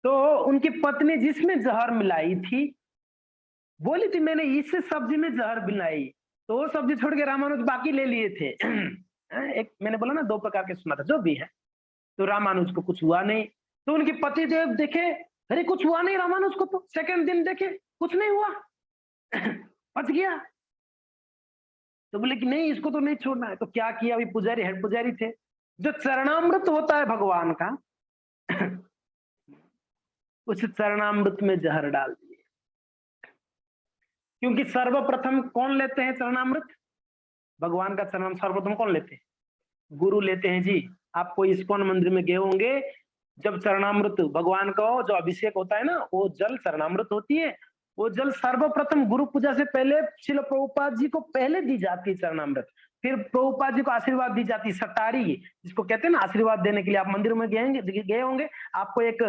तो उनकी पत्नी जिसमें जहर मिलाई थी, बोली थी मैंने इस सब्जी में जहर मिलाई, तो वो सब्जी छोड़ के रामानुज बाकी ले लिए थे एक मैंने बोला ना 2 प्रकार के सुना था, जो भी है। तो रामानुज को कुछ हुआ नहीं, तो उनके पति देव देखे, अरे कुछ हुआ नहीं रामानुज को, तो सेकंड दिन देखे कुछ नहीं हुआ बच गया। तो बोले कि नहीं, इसको तो नहीं छोड़ना है। तो क्या किया, अभी पुजारी, हेड पुजारी थे, जो चरणामृत होता है भगवान का उस चरणामृत में जहर डाल दिए। क्योंकि सर्वप्रथम कौन लेते हैं चरणामृत? भगवान का चरण सर्वप्रथम कौन लेते हैं? गुरु लेते हैं जी। आप कोई इस्कॉन मंदिर में गए होंगे, जब चरणामृत भगवान का जो अभिषेक होता है ना, वो जल चरणामृत होती है। वो जल सर्वप्रथम गुरु पूजा से पहले श्रील प्रभुपाद जी को पहले दी जाती है चरणामृत। फिर प्रभुपाद जी को आशीर्वाद दी जाती है, सटारी, जिसको कहते हैं ना आशीर्वाद देने के लिए। आप मंदिर में गए होंगे, आपको एक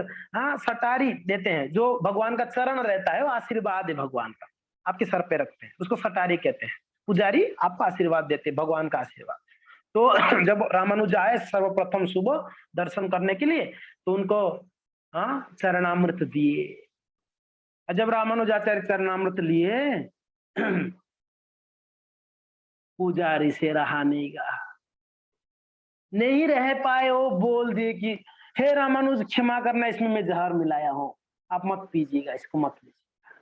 सटारी देते हैं, जो भगवान का चरण रहता है, वो आशीर्वाद है भगवान का, आपके सर पे रखते हैं, उसको सटारी कहते हैं। पुजारी आपको आशीर्वाद देते हैं, भगवान का आशीर्वाद। तो जब रामानुज आए सर्वप्रथम सुबह दर्शन करने के लिए, तो उनको चरणामृत दिए। जब रामानुजाचार्य चरणामृत लिए पुजारी से रहा नहीं गया, नहीं रह पाए, वो बोल दिए कि हे रामानुज क्षमा करना, इसमें मैं जहर मिलाया हूं, आप मत पीजिएगा, इसको मत लीजिएगा।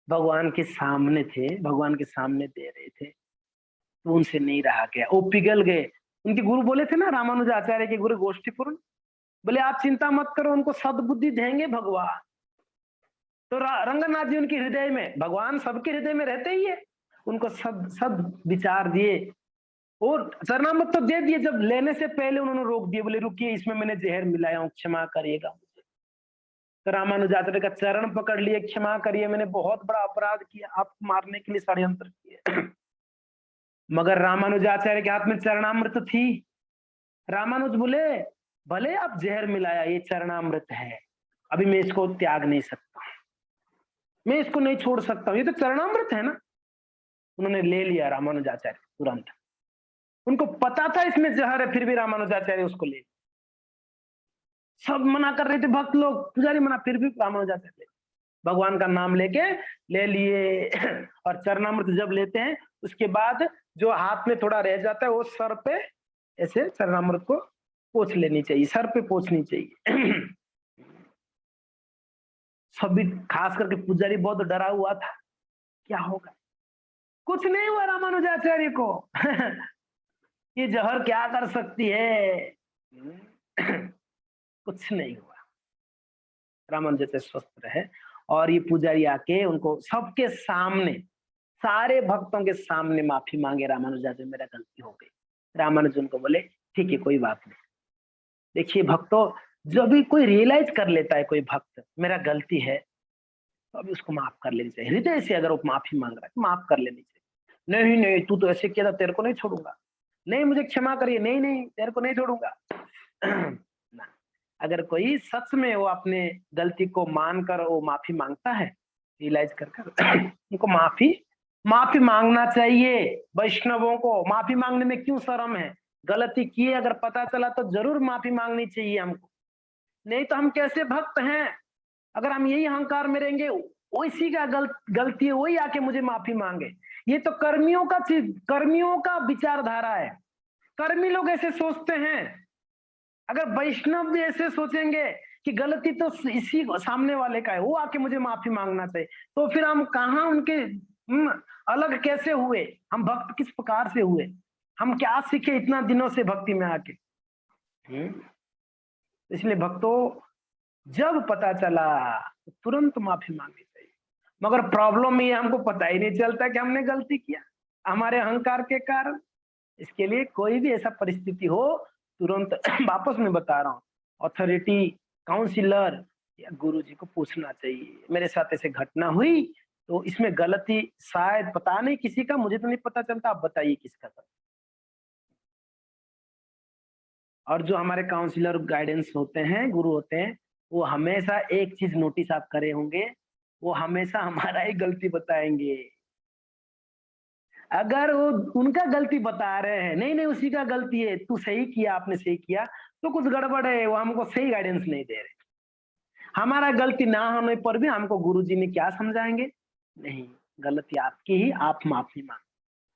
भगवान के सामने थे, भगवान के सामने दे रहे थे, तो उनसे नहीं रहा गया, वो पिघल गए। उनके गुरु बोले थे ना, रामानुजाचार्य के गुरु गोष्ठीपुर, बोले आप चिंता मत करो, उनको सद्बुद्धि देंगे भगवान। तो रंगनाथ जी उनके हृदय में, भगवान सबके हृदय में रहते ही है, उनको सद विचार दिए और चरणामृत तो दे दिए। जब लेने से पहले उन्होंने रोक दिए, बोले रुकिए, इसमें मैंने जहर मिलाया हूं, क्षमा करिएगा मुझे। तो रामानुजाचार्य का चरण पकड़ लिए, क्षमा करिए, मैंने बहुत बड़ा अपराध किया, आपको मारने के लिए षड्यंत्र किए। मगर रामानुजाचार्य के हाथ में चरणामृत थी। रामानुज बोले भले आप जहर मिलाया, ये चरणामृत है, अभी मैं इसको त्याग नहीं सकता, मैं इसको नहीं छोड़ सकता, ये तो चरणामृत है ना। उन्होंने ले लिया रामानुजाचार्य तुरंत, उनको पता था इसमें जहर है, फिर भी रामानुजाचार्य उसको ले। सब मना कर रहे थे, भक्त लोग, पुजारी मना, फिर भी रामानुजाचार्य भगवान का नाम लेके ले लिए। और चरणामृत जब लेते हैं, उसके बाद जो हाथ में थोड़ा रह जाता है, वो सर पे ऐसे चरणामृत को पोंछ लेनी चाहिए, सर पे पोंछनी चाहिए। सभी, खास करके पुजारी बहुत डरा हुआ था, क्या होगा। कुछ नहीं हुआ रामानुजाचार्य को। ये जहर क्या कर सकती है। कुछ नहीं हुआ, रामानुजाचार्य स्वस्थ रहे। और ये पुजारी आके उनको सबके सामने, सारे भक्तों के सामने माफी मांगे, रामानुजाचार्य मेरा गलती हो गई। रामानुज उनको बोले ठीक है, कोई बात नहीं। देखिए भक्तों, जब भी कोई रियलाइज कर लेता है कोई भक्त मेरा गलती है, तो अभी उसको माफ कर लेनी चाहिए हृदय से। अगर वो माफी मांग रहा है तो माफ कर लेनी चाहिए। नहीं नहीं, तू तो ऐसे किया था, तेरे को नहीं छोड़ूंगा, नहीं मुझे क्षमा करिए, नहीं नहीं तेरे को नहीं छोड़ूंगा। ना, अगर कोई सच में वो अपने गलती को मानकर वो माफी मांगता है, रियलाइज कर उनको माफी मांगना चाहिए। वैष्णवों को माफी मांगने में क्यों शर्म है? गलती की अगर पता चला तो जरूर माफी मांगनी चाहिए हमको, नहीं तो हम कैसे भक्त हैं? अगर हम यही अहंकार में रहेंगे, उसी का गलती है, वही आके मुझे माफी मांगे, ये तो कर्मियों का चीज, कर्मियों का विचारधारा है। कर्मी लोग ऐसे सोचते हैं। अगर वैष्णव भी ऐसे सोचेंगे कि गलती तो इसी सामने वाले का है, वो आके मुझे माफी मांगना चाहिए, तो फिर हम कहाँ उनके अलग कैसे हुए? हम भक्त किस प्रकार से हुए? हम क्या सीखे इतना दिनों से भक्ति में आके? इसलिए भक्तों, जब पता चला तो तुरंत माफी मांगनी चाहिए। मगर प्रॉब्लम ये, हमको पता ही नहीं चलता कि हमने गलती किया, हमारे अहंकार के कारण। इसके लिए कोई भी ऐसा परिस्थिति हो, तुरंत वापस मैं बता रहा हूँ, अथॉरिटी, काउंसिलर या गुरु जी को पूछना चाहिए, मेरे साथ ऐसे घटना हुई, तो इसमें गलती शायद पता नहीं किसी का, मुझे तो नहीं पता चलता, आप बताइए किसका था। और जो हमारे काउंसिलर गाइडेंस होते हैं, गुरु होते हैं, वो हमेशा एक चीज नोटिस आप करे होंगे, वो हमेशा हमारा ही गलती बताएंगे। अगर वो उनका गलती बता रहे हैं, नहीं नहीं उसी का गलती है, तू सही किया, आपने सही किया, तो कुछ गड़बड़ है, वो हमको सही गाइडेंस नहीं दे रहे। हमारा गलती ना होने पर भी हमको गुरुजी ने क्या समझाएंगे? नहीं, गलती आपकी ही, आप माफी मांगो।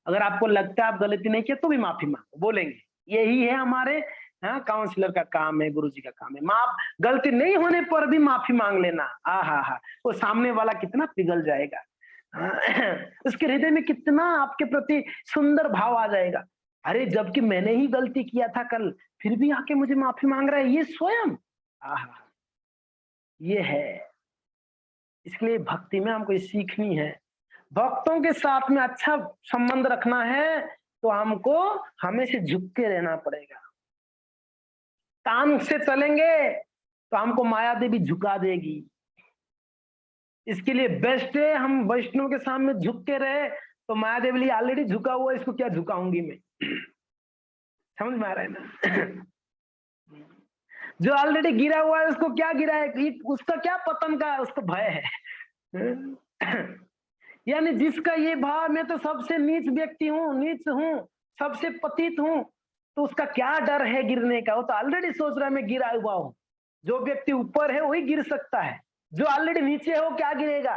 अगर आपको लगता है आप गलती नहीं किया तो भी माफी मांगो, बोलेंगे। यही है हमारे काउंसलर का काम है, गुरुजी का काम है। माफ, गलती नहीं होने पर भी माफी मांग लेना। हा, वो सामने वाला कितना पिघल जाएगा। उसके हृदय में कितना आपके प्रति सुंदर भाव आ जाएगा। अरे जबकि मैंने ही गलती किया था कल, फिर भी आके मुझे माफी मांग रहा है ये स्वयं। आहा, ये है। इसके लिए भक्ति में हमको ये सीखनी है। भक्तों के साथ में अच्छा संबंध रखना है तो हमको हमेशा झुक के रहना पड़ेगा। तान से चलेंगे तो हमको माया देवी झुका देगी। इसके लिए बेस्ट है हम वैष्णव के सामने झुक के रहे, तो माया देवी ऑलरेडी झुका हुआ, इसको क्या झुकाऊंगी मैं। समझ में आ रहा है ना। जो ऑलरेडी गिरा हुआ है उसको क्या गिरा है, उसका क्या पतन का उसको भय है। यानी जिसका ये भाव मैं तो सबसे नीच व्यक्ति हूँ, नीच हूँ, सबसे पतित हूँ, तो उसका क्या डर है गिरने का। वो तो ऑलरेडी सोच रहा है मैं गिरा हुआ हूँ। जो व्यक्ति ऊपर है वही गिर सकता है, जो ऑलरेडी नीचे हो क्या गिरेगा,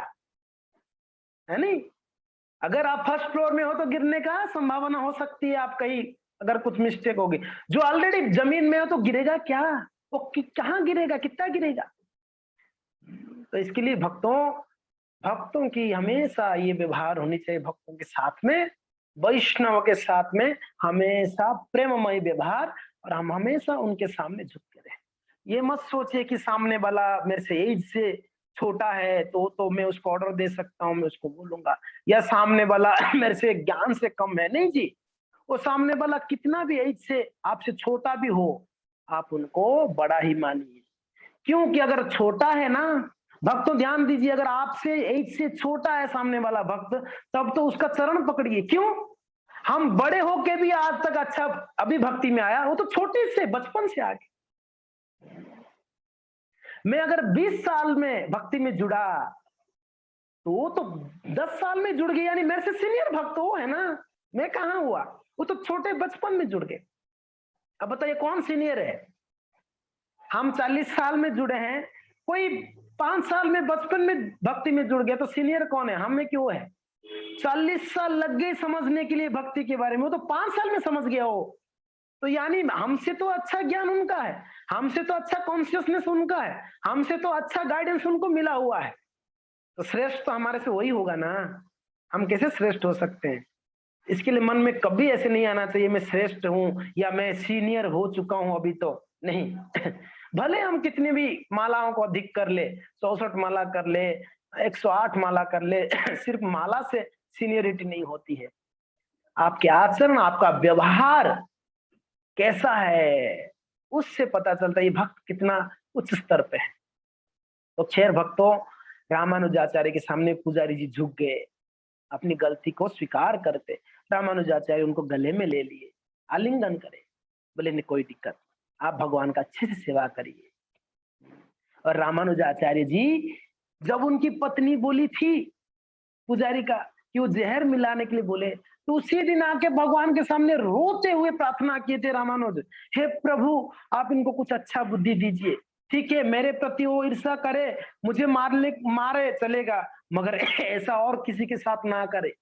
है नहीं। अगर आप फर्स्ट फ्लोर में हो तो गिरने का संभावना हो सकती है, आप कहीं अगर कुछ मिस्टेक होगी। जो ऑलरेडी जमीन में हो तो गिरेगा क्या, वो कहाँ गिरेगा, कितना गिरेगा। तो इसके लिए भक्तों की हमेशा ये व्यवहार होनी चाहिए, भक्तों के साथ में, वैष्णव के साथ में हमेशा प्रेममय व्यवहार, और हम हमेशा उनके सामने झुकते रहे। ये मत सोचिए कि सामने वाला मेरे से एज से छोटा है तो मैं उसको ऑर्डर दे सकता हूँ, मैं उसको बोलूंगा, या सामने वाला मेरे से ज्ञान से कम है। नहीं जी, वो सामने वाला कितना भी एज से आपसे छोटा भी हो, आप उनको बड़ा ही मानिए। क्योंकि अगर छोटा है ना भक्तों, ध्यान दीजिए, अगर आपसे एज से छोटा है सामने वाला भक्त, तब तो उसका चरण पकड़िए। क्यों, हम बड़े होके भी आज तक अच्छा अभी भक्ति में आया, वो तो छोटे से बचपन से आगे। मैं अगर 20 साल में भक्ति में जुड़ा तो वो तो 10 साल में जुड़ गया, यानी मेरे से सीनियर भक्त हो, है ना। मैं कहाँ हुआ, वो तो छोटे बचपन में जुड़ गए। अब बताइए कौन सीनियर है। हम 40 साल में जुड़े हैं, कोई 5 साल में बचपन में भक्ति में जुड़ गया, तो सीनियर कौन है, हमें क्यों है। 40 साल लग गए समझने के लिए भक्ति के बारे में, वो तो 5 साल में समझ गया हो। तो यानी हमसे तो अच्छा ज्ञान उनका है, हमसे तो अच्छा कॉन्शियसनेस उनका है, हमसे तो अच्छा गाइडेंस उनको मिला हुआ है। तो श्रेष्ठ तो हमारे से वही होगा ना, हम कैसे श्रेष्ठ हो सकते हैं। इसके लिए मन में कभी ऐसे नहीं आना चाहिए मैं श्रेष्ठ हूं या मैं सीनियर हो चुका हूं अभी, तो नहीं। भले हम कितने भी मालाओं को अधिक कर ले, 64 माला कर ले, 108 माला कर ले, सिर्फ माला से सीनियरिटी नहीं होती है। आपके आचरण, आपका व्यवहार कैसा है, उससे पता चलता है ये भक्त कितना उच्च स्तर पे है। तो खैर भक्तों, रामानुजाचार्य के सामने पुजारी जी झुक गए, अपनी गलती को स्वीकार करते। रामानुजाचार्य उनको गले में ले लिए, आलिंगन करे, बोले नहीं कोई दिक्कत, आप भगवान का अच्छे से सेवा करिए। और रामानुजाचार्य जी जब उनकी पत्नी बोली थी पुजारी का कि वो जहर मिलाने के लिए बोले, तो उसी दिन आके भगवान के सामने रोते हुए प्रार्थना किए थे रामानुज, हे प्रभु आप इनको कुछ अच्छा बुद्धि दीजिए। ठीक है मेरे प्रति वो ईर्ष्या करे, मुझे मारे चलेगा, मगर ऐसा और किसी के साथ ना करे।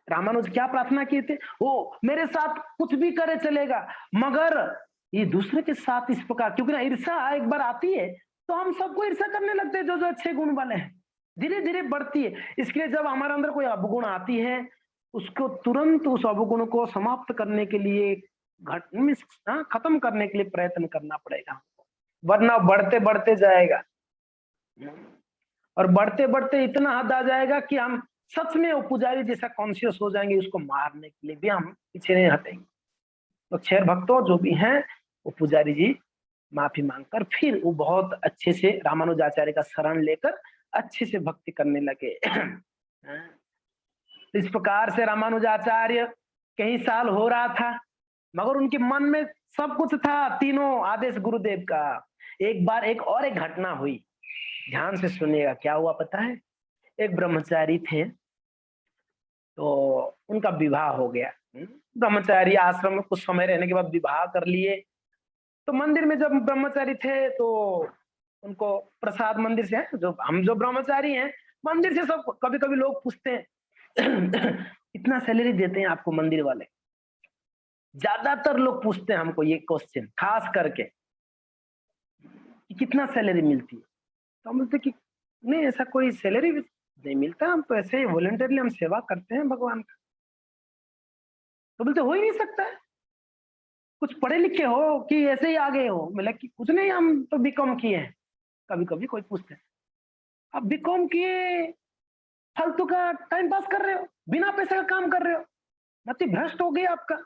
रामानुज क्या प्रार्थना किए थे, वो मेरे साथ कुछ भी करे चलेगा, मगर ये दूसरे के साथ इस प्रकार, क्योंकि ना ईर्ष्या एक बार आती है तो हम सबको ईर्ष्या करने लगते हैं, जो जो अच्छे गुण वाले हैं, धीरे धीरे बढ़ती है। इसलिए जब हमारे अंदर कोई अवगुण आती है, उसको तुरंत उस अवगुण को समाप्त करने के लिए, खत्म करने के लिए प्रयत्न करना पड़ेगा, वरना बढ़ते बढ़ते जाएगा। और बढ़ते बढ़ते इतना हद आ जाएगा कि हम सच में वो पुजारी जैसा कॉन्शियस हो जाएंगे, उसको मारने के लिए भी हम पीछे नहीं हटेंगे। तो खैर भक्तों जो भी हैं, वो पुजारी जी माफी मांगकर फिर वो बहुत अच्छे से रामानुजाचार्य का शरण लेकर अच्छे से भक्ति करने लगे। इस प्रकार से रामानुजाचार्य कई साल हो रहा था, मगर उनके मन में सब कुछ था, तीनों आदेश गुरुदेव का। एक बार एक और एक घटना हुई, ध्यान से सुनिएगा क्या हुआ पता है। एक ब्रह्मचारी थे, तो उनका विवाह हो गया। ब्रह्मचारी आश्रम में कुछ समय रहने के बाद विवाह कर लिए। तो मंदिर में जब ब्रह्मचारी थे तो उनको प्रसाद मंदिर से, जो हम जो ब्रह्मचारी हैं मंदिर से, सब कभी कभी लोग पूछते हैं इतना सैलरी देते हैं आपको मंदिर वाले, ज्यादातर लोग पूछते हैं हमको ये क्वेश्चन, खास करके कि कितना सैलरी मिलती है। तो हम बोलते कि नहीं ऐसा कोई सैलरी नहीं मिलता, हम तो ऐसे ही वॉलंटियरली हम सेवा करते हैं भगवान का। तो बोलते हो ही नहीं सकता है, कुछ पढ़े लिखे हो कि ऐसे ही आ गए हो? बोला कि कुछ नहीं, हम तो बीकॉम किए हैं। कभी कभी कोई पूछते हैं, आप बीकॉम किए, फालतू का टाइम पास कर रहे हो, बिना पैसे का काम कर रहे हो, मति भ्रष्ट हो गई आपका।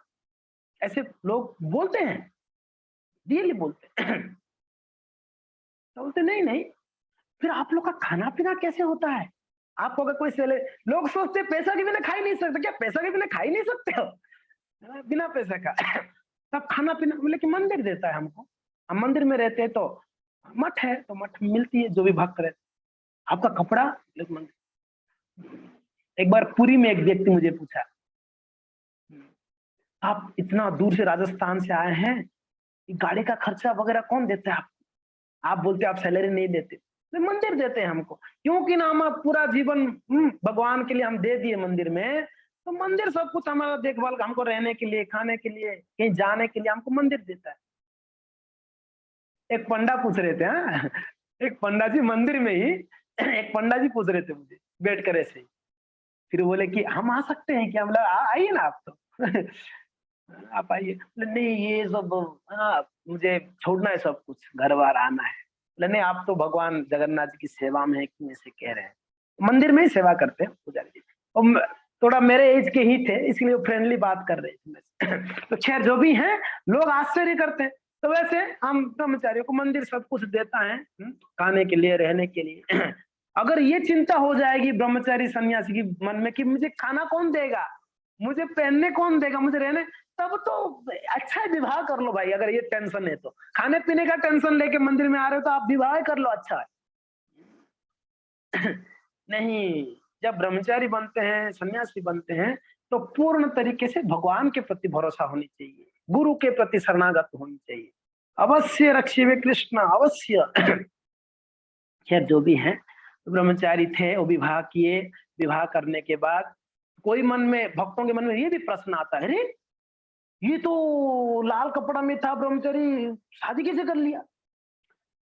ऐसे लोग बोलते हैं, रियली बोलते हैं। तो बोलते नहीं नहीं, फिर आप लोग का खाना पीना कैसे होता है? आपको अगर कोई सेले, लोग सोचते हैं पैसा के बिना खा ही नहीं सकते। क्या पैसा के बिना खा ही नहीं सकते हो? बिना पैसे का तब खाना पीना, बोले कि मंदिर देता है हमको, हम मंदिर में रहते हैं, तो मठ है तो मठ में मिलती है जो भी भक्त रहते। आपका कपड़ा, बोले कि मंदिर। एक बार पुरी में एक व्यक्ति मुझे पूछा, आप इतना दूर से राजस्थान से आए हैं, ये गाड़ी का खर्चा वगैरह कौन देता है? आप बोलते आप सैलरी नहीं देते। तो मंदिर देते हैं हमको, क्योंकि ना हम पूरा जीवन भगवान के लिए हम दे दिए मंदिर में, तो मंदिर सब कुछ हमारा देखभाल, हमको रहने के लिए, खाने के लिए, कहीं जाने के लिए हमको मंदिर देता है। एक पंडा पूछ रहे थे, हाँ, एक पंडा जी मंदिर में ही एक पंडा जी पूछ रहे थे मुझे बैठ कर ऐसे ही। फिर बोले कि हम आ सकते हैं क्या? मतलब आइए ना आप तो आप आइए। बोले नहीं ये सब, हाँ मुझे छोड़ना है सब कुछ, घर बार आना है। बोले नहीं, आप तो भगवान जगन्नाथ जी की सेवा में है, क्यों ऐसे कह रहे हैं? मंदिर में ही सेवा करते हैं पुजारी जी। और थोड़ा मेरे एज के ही थे, इसलिए वो फ्रेंडली बात कर रहे थे मेरे से। तो खैर जो भी है, लोग आश्चर्य करते हैं। तो वैसे हम ब्रह्मचारियों को मंदिर सब कुछ देता है, खाने के लिए, रहने के लिए। अगर ये चिंता हो जाएगी ब्रह्मचारी सन्यासी की मन में कि मुझे खाना कौन देगा, मुझे पहनने कौन देगा, मुझे रहने, तब तो अच्छा है विवाह कर लो भाई। अगर ये टेंशन है तो खाने पीने का टेंशन लेके मंदिर में आ रहे हो तो आप विवाह कर लो, अच्छा है। नहीं, जब ब्रह्मचारी बनते हैं, सन्यासी बनते हैं, तो पूर्ण तरीके से भगवान के प्रति भरोसा होनी चाहिए, गुरु के प्रति शरणागत होनी चाहिए। अवश्य रक्षिवे कृष्ण, अवश्य। खैर जो भी है, ब्रह्मचारी थे, वो विवाह किए। विवाह करने के बाद कोई मन में, भक्तों के मन में ये भी प्रश्न आता है, अरे ये तो लाल कपड़ा में था ब्रह्मचारी, शादी कैसे कर लिया?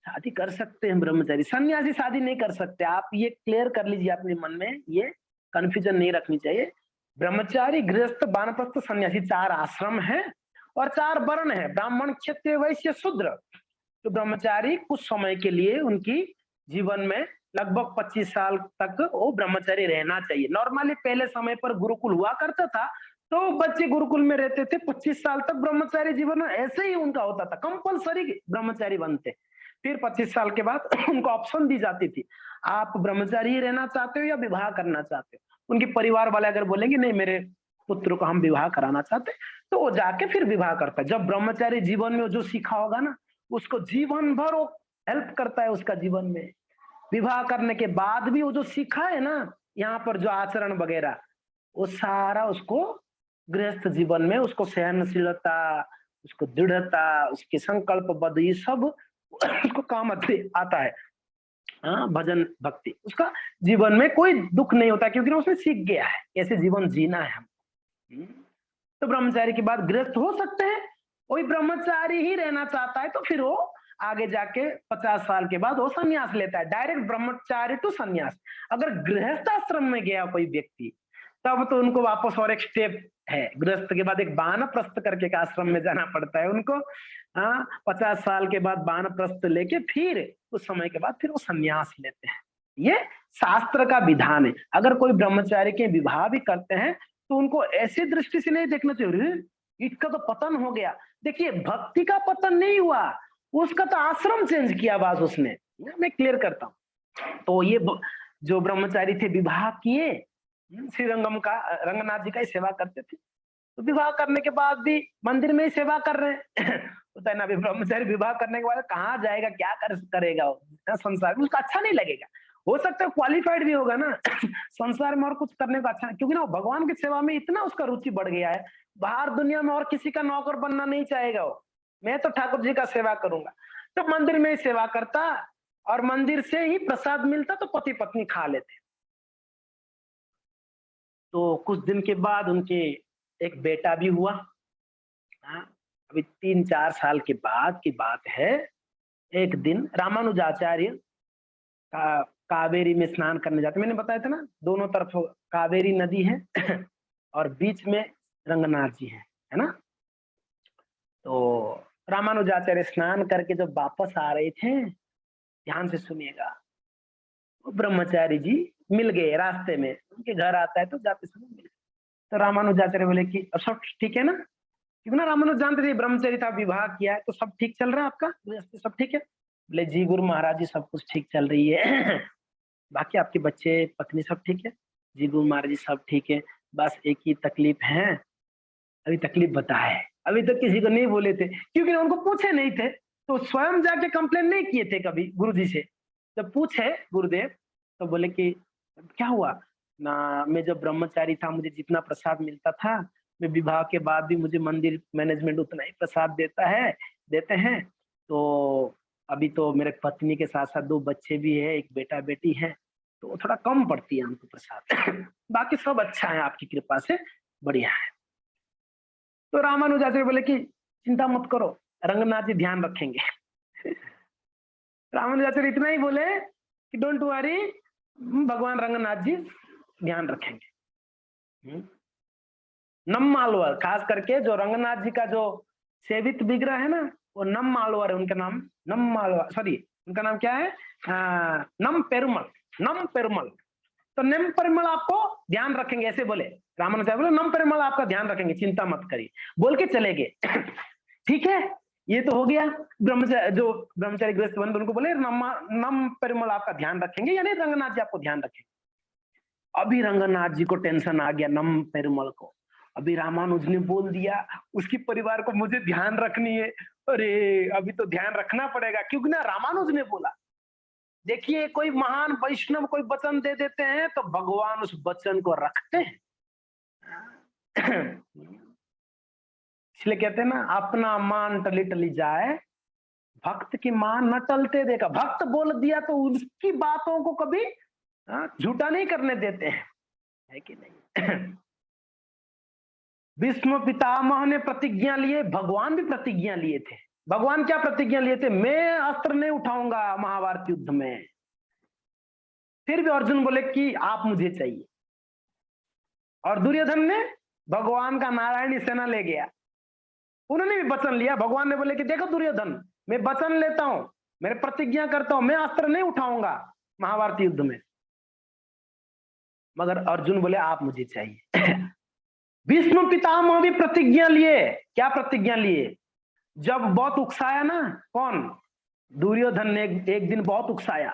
शादी कर सकते हैं ब्रह्मचारी, सन्यासी शादी नहीं कर सकते। आप ये क्लियर कर लीजिए अपने मन में, ये कंफ्यूजन नहीं रखनी चाहिए। ब्रह्मचारी, गृहस्थ, वानप्रस्थ, सन्यासी, 4 आश्रम है और 4 वर्ण है, ब्राह्मण, क्षत्रिय, वैश्य, शूद्र। तो ब्रह्मचारी कुछ समय के लिए उनकी जीवन में लगभग 25 साल तक वो ब्रह्मचारी रहना चाहिए। नॉर्मली पहले समय पर गुरुकुल हुआ करता था, तो बच्चे गुरुकुल में रहते थे 25 साल तक, ब्रह्मचारी जीवन में ऐसे ही उनका होता था, कंपलसरी ब्रह्मचारी बनते। फिर 25 साल के बाद उनको ऑप्शन दी जाती थी, आप ब्रह्मचारी ही रहना चाहते हो या विवाह करना चाहते हो। उनके परिवार वाले अगर बोलेंगे नहीं मेरे पुत्र को हम विवाह कराना चाहते, तो वो जाके फिर विवाह करता है। जब ब्रह्मचारी जीवन में जो सीखा होगा ना, उसको जीवन भर वो हेल्प करता है उसका जीवन में। विवाह करने के बाद भी वो जो सीखा है ना, यहाँ पर जो आचरण वगैरह, वो सारा उसको गृहस्थ जीवन में, उसको सहनशीलता, उसको दृढ़ता, उसके संकल्प बद्ध, ये सब उसको काम आता है। हाँ, भजन भक्ति, उसका जीवन में कोई दुख नहीं होता, क्योंकि उसने सीख गया है कैसे जीवन जीना है हम। तो ब्रह्मचारी के बाद गृहस्थ हो सकते हैं, कोई ब्रह्मचारी ही रहना चाहता है तो फिर वो आगे जाके 50 साल के बाद वो संन्यास लेता है, डायरेक्ट ब्रह्मचारी टू संन्यास। अगर गृहस्थ आश्रम में गया कोई व्यक्ति, तब तो उनको वापस और एक स्टेप है, गृहस्थ के बाद एक वानप्रस्थ करके एक आश्रम में जाना पड़ता है उनको। हाँ, 50 साल के बाद वानप्रस्थ लेके फिर उस समय के बाद फिर वो संन्यास लेते हैं। ये शास्त्र का विधान है। अगर कोई ब्रह्मचारी के विवाह भी करते हैं, तो उनको ऐसी दृष्टि से नहीं देखना चाहिए, अरे इसका तो पतन हो गया। देखिए, भक्ति का पतन नहीं हुआ, उसका तो आश्रम चेंज किया बस उसने। मैं क्लियर करता हूँ। तो ये जो ब्रह्मचारी थे, विवाह किए, श्रीरंगम का, रंगनाथ जी का ही सेवा करते थे, तो विवाह करने के बाद भी मंदिर में ही सेवा कर रहे हैं। होता है ना, अभी ब्रह्मचारी विवाह करने के बाद कहाँ जाएगा, क्या करेगा वो, संसार में उसका अच्छा नहीं लगेगा। हो सकता है क्वालिफाइड भी होगा ना संसार में और कुछ करने का अच्छा, क्योंकि ना भगवान की सेवा में इतना उसका रुचि बढ़ गया है, बाहर दुनिया में और किसी का नौकर बनना नहीं चाहेगा वो। मैं तो ठाकुर जी का सेवा करूंगा, तो मंदिर में ही सेवा करता, और मंदिर से ही प्रसाद मिलता तो पति पत्नी खा लेते। तो कुछ दिन के बाद उनके एक बेटा भी हुआ। हाँ, अभी 3-4 साल के बाद की बात है। एक दिन रामानुजाचार्य का कावेरी में स्नान करने जाते, मैंने बताया था ना, दोनों तरफ कावेरी नदी है और बीच में रंगनाथ जी है ना। तो रामानुजाचार्य स्नान करके जब वापस आ रहे थे, ध्यान से सुनिएगा, वो ब्रह्मचारी जी मिल गए रास्ते में, उनके घर आता है तो जाते समय मिल गए। तो रामानुजाचार्य बोले कि अब सब ठीक है ना, क्योंकि ना रामानुज जानते थे ब्रह्मचर्य था, विवाह किया है, तो सब ठीक चल रहा है आपका, सब ठीक है? बोले जी गुरु महाराज जी सब कुछ ठीक चल रही है बाकी आपके बच्चे पत्नी सब ठीक है? जी गुरु महाराज जी सब ठीक है, बस एक ही तकलीफ है, अभी तकलीफ बताए, अभी तक किसी को नहीं बोले थे क्योंकि उनको पूछे नहीं थे, तो स्वयं जाके कंप्लेन नहीं किए थे कभी गुरु जी से। जब पूछे गुरुदेव तो बोले कि क्या हुआ ना, मैं जब ब्रह्मचारी था मुझे जितना प्रसाद मिलता था, मैं विवाह के बाद भी मुझे मंदिर मैनेजमेंट उतना ही प्रसाद देते हैं, तो अभी तो मेरे पत्नी के साथ साथ 2 बच्चे भी है, एक बेटा बेटी है, तो थोड़ा कम पड़ती है हमको प्रसाद बाकी सब अच्छा है आपकी कृपा से, बढ़िया है। तो रामानुजाचार्य बोले कि चिंता मत करो, रंगनाथ जी ध्यान रखेंगे रामानुजाचार्य इतना ही बोले कि डोंट वरी, भगवान रंगनाथ जी ध्यान रखेंगे। नम मालवर, खास करके जो रंगनाथ जी का जो सेवित विग्रह है ना, वो नम मालवर है उनका नाम, नम मालवर, सॉरी उनका नाम क्या है, नम पेरुमल, नम पेरुमल। तो नम पेरुमल आपको ध्यान रखेंगे, ऐसे बोले रामानुजाचार्य, बोले नम पेरुमल आपका ध्यान रखेंगे, चिंता मत करिए, बोल के चले गए ठीक है, ये तो हो गया। जो ब्रह्मचारी गृहस्थ बंधु उनको बोले नम पेरुमल आपका ध्यान रखेंगे, यानी रंगनाथ जी आपको ध्यान रखेंगे। अभी रंगनाथ जी को टेंशन आ गया नम पेरुमल को, अभी रामानुज ने बोल दिया उसकी परिवार को मुझे ध्यान रखनी है, अरे अभी तो ध्यान रखना पड़ेगा, क्योंकि ना रामानुज ने बोला। देखिए कोई महान वैष्णव कोई वचन दे देते हैं तो भगवान उस वचन को रखते हैं इसलिए कहते हैं ना, अपना मान टली टली जाए, भक्त की मान न टलते देखा। भक्त बोल दिया तो उसकी बातों को कभी झूठा नहीं करने देते हैं, है कि नहीं भीष्म पितामह ने प्रतिज्ञा लिए, भगवान भी प्रतिज्ञा लिए थे। भगवान क्या प्रतिज्ञा लिए थे, मैं अस्त्र नहीं उठाऊंगा महाभारत युद्ध में। फिर भी अर्जुन बोले कि आप मुझे चाहिए, और दुर्योधन ने भगवान का नारायणी सेना ले गया, उन्होंने भी वचन लिया। भगवान ने बोले कि देखो दुर्योधन, मैं वचन लेता हूं, मैं प्रतिज्ञा करता हूं, मैं अस्त्र नहीं उठाऊंगा महाभारत युद्ध में, मगर अर्जुन बोले आप मुझे चाहिए भीष्म पितामह भी प्रतिज्ञा लिए। क्या प्रतिज्ञा लिए, जब बहुत उकसाया ना, कौन, दुर्योधन ने एक दिन बहुत उकसाया,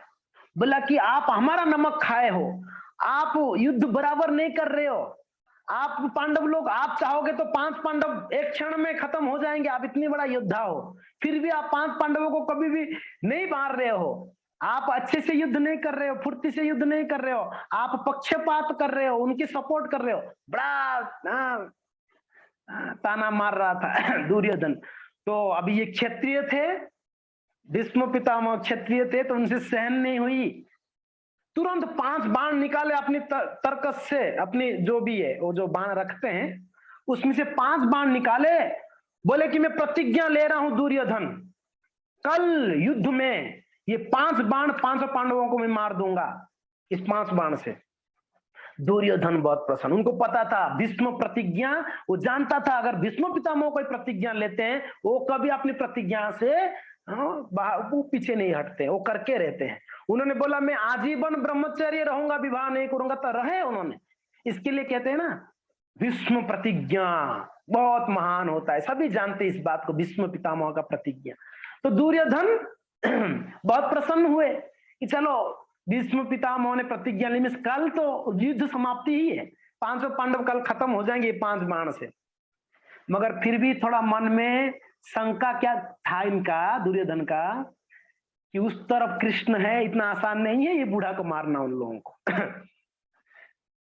बोला कि आप हमारा नमक खाए हो, आप युद्ध बराबर नहीं कर रहे हो, आप पांडव लोग, आप चाहोगे तो 5 पांडव एक क्षण में खत्म हो जाएंगे, आप इतनी बड़ा योद्धा हो, फिर भी आप 5 पांडवों को कभी भी नहीं मार रहे हो, आप अच्छे से युद्ध नहीं कर रहे हो, फुर्ती से युद्ध नहीं कर रहे हो, आप पक्षपात कर रहे हो, उनकी सपोर्ट कर रहे हो, बड़ा ताना मार रहा था दुर्योधन। तो अभी ये क्षत्रिय थे, भीष्म पितामह क्षत्रिय थे, तो उनसे सहन नहीं हुई, तुरंत 5 बाण निकाले अपनी तरकस से, अपनी जो भी है वो जो बाण रखते हैं उसमें से 5 बाण निकाले, बोले कि मैं प्रतिज्ञा ले रहा हूं दुर्योधन, कल युद्ध में ये 5 बाण 500 पांडवों को मैं मार दूंगा, इस 5 बाण से। दुर्योधन बहुत प्रसन्न, उनको पता था भीष्म प्रतिज्ञा, वो जानता था अगर भीष्म पितामह कोई प्रतिज्ञा लेते हैं वो कभी अपनी प्रतिज्ञा से वो पीछे नहीं हटते, वो करके रहते हैं। उन्होंने बोला मैं आजीवन ब्रह्मचर्य रहूंगा, विवाह नहीं करूंगा, तो रहे उन्होंने। इसके लिए कहते हैं ना भीष्म प्रतिज्ञा बहुत महान होता है, सभी जानते इस बात को, भीष्म पितामह का प्रतिज्ञा। तो दुर्योधन बहुत प्रसन्न हुए कि चलो भीष्म पितामह ने प्रतिज्ञा ली, कल तो युद्ध समाप्ति ही है, 500 पांडव कल खत्म हो जाएंगे 5 बाण से। मगर फिर भी थोड़ा मन में शंका क्या था इनका, दुर्योधन का, कि उस तरफ कृष्ण है, इतना आसान नहीं है ये बूढ़ा को मारना उन लोगों को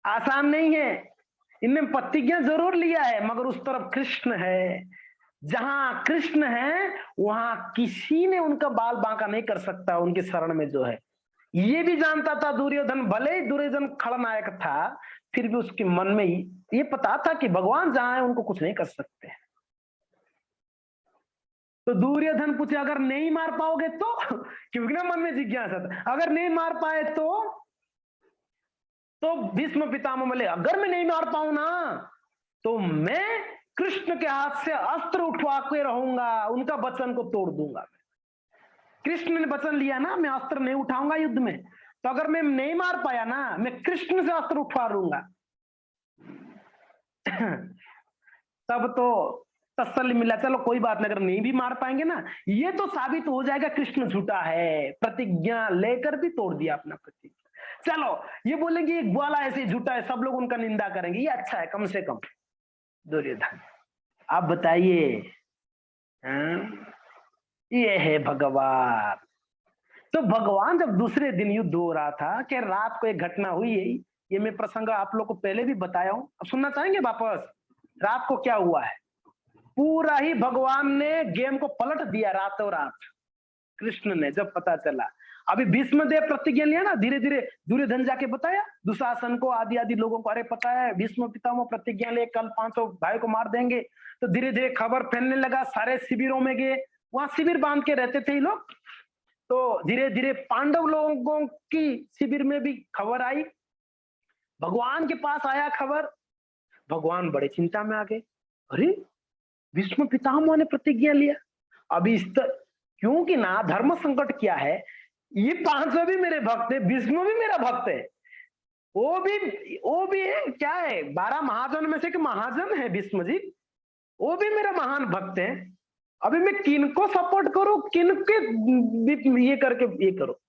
आसान नहीं है, इनने प्रतिज्ञा जरूर लिया है, मगर उस तरफ कृष्ण है, जहां कृष्ण है वहां किसी ने उनका बाल बांका नहीं कर सकता, उनके शरण में जो है। ये भी जानता था दुर्योधन, भले ही दुर्योधन खलनायक था, फिर भी उसके मन में ये पता था कि भगवान जहां है उनको कुछ नहीं कर सकते। तो दुर्योधन पूछे अगर नहीं मार पाओगे तो क्योंकि ना मन में जिज्ञासा था, अगर नहीं मार पाए तो भीष्म पितामह बोले अगर मैं नहीं मार पाऊं ना तो मैं कृष्ण के हाथ से अस्त्र उठवा के रहूंगा, उनका वचन को तोड़ दूंगा। कृष्ण ने वचन लिया ना मैं अस्त्र नहीं उठाऊंगा युद्ध में, तो अगर मैं नहीं मार पाया ना मैं कृष्ण से अस्त्र उठवा लूंगा। तब तो तसल्ली मिला, चलो कोई बात नहीं, अगर नहीं भी मार पाएंगे ना ये तो साबित हो जाएगा कृष्ण झूठा है, प्रतिज्ञा लेकर भी तोड़ दिया अपना प्रतिज्ञा। चलो ये बोलेंगे एक ग्वाला ऐसे झूठा है, सब लोग उनका निंदा करेंगे, ये अच्छा है कम से कम। दुर्योधन आप बताइए, ये है भगवान। तो भगवान जब दूसरे दिन युद्ध हो रहा था कि रात को एक घटना हुई है, ये मैं प्रसंग आप लोग को पहले भी बताया हूं, अब सुनना चाहेंगे वापस? रात को क्या हुआ है, पूरा ही भगवान ने गेम को पलट दिया रातों रात। कृष्ण ने जब पता चला, अभी भीष्म देव प्रतिज्ञा लिया ना, धीरे धीरे दुर्योधन जाके बताया दुशासन को आदि आदि लोगों को, अरे पता है भीष्म पितामह प्रतिज्ञा ले कल 500 भाई को मार देंगे। तो धीरे धीरे खबर फैलने लगा, सारे शिविरों में गए, वहां शिविर बांध के रहते थे ये लोग। तो धीरे धीरे पांडव लोगों की शिविर में भी खबर आई, भगवान के पास आया खबर, भगवान बड़े चिंता में आ गए, अरे भीष्म पितामह ने प्रतिज्ञा लिया, अभी क्योंकि ना धर्म संकट क्या है, ये 500 भी मेरे भक्त है, भीष्म भी मेरा भक्त है, वो भी है, क्या है 12 महाजन में से एक महाजन है भीष्म जी, वो भी मेरा महान भक्त है, अभी मैं किनको सपोर्ट करूं, किनके ये करके ये करो,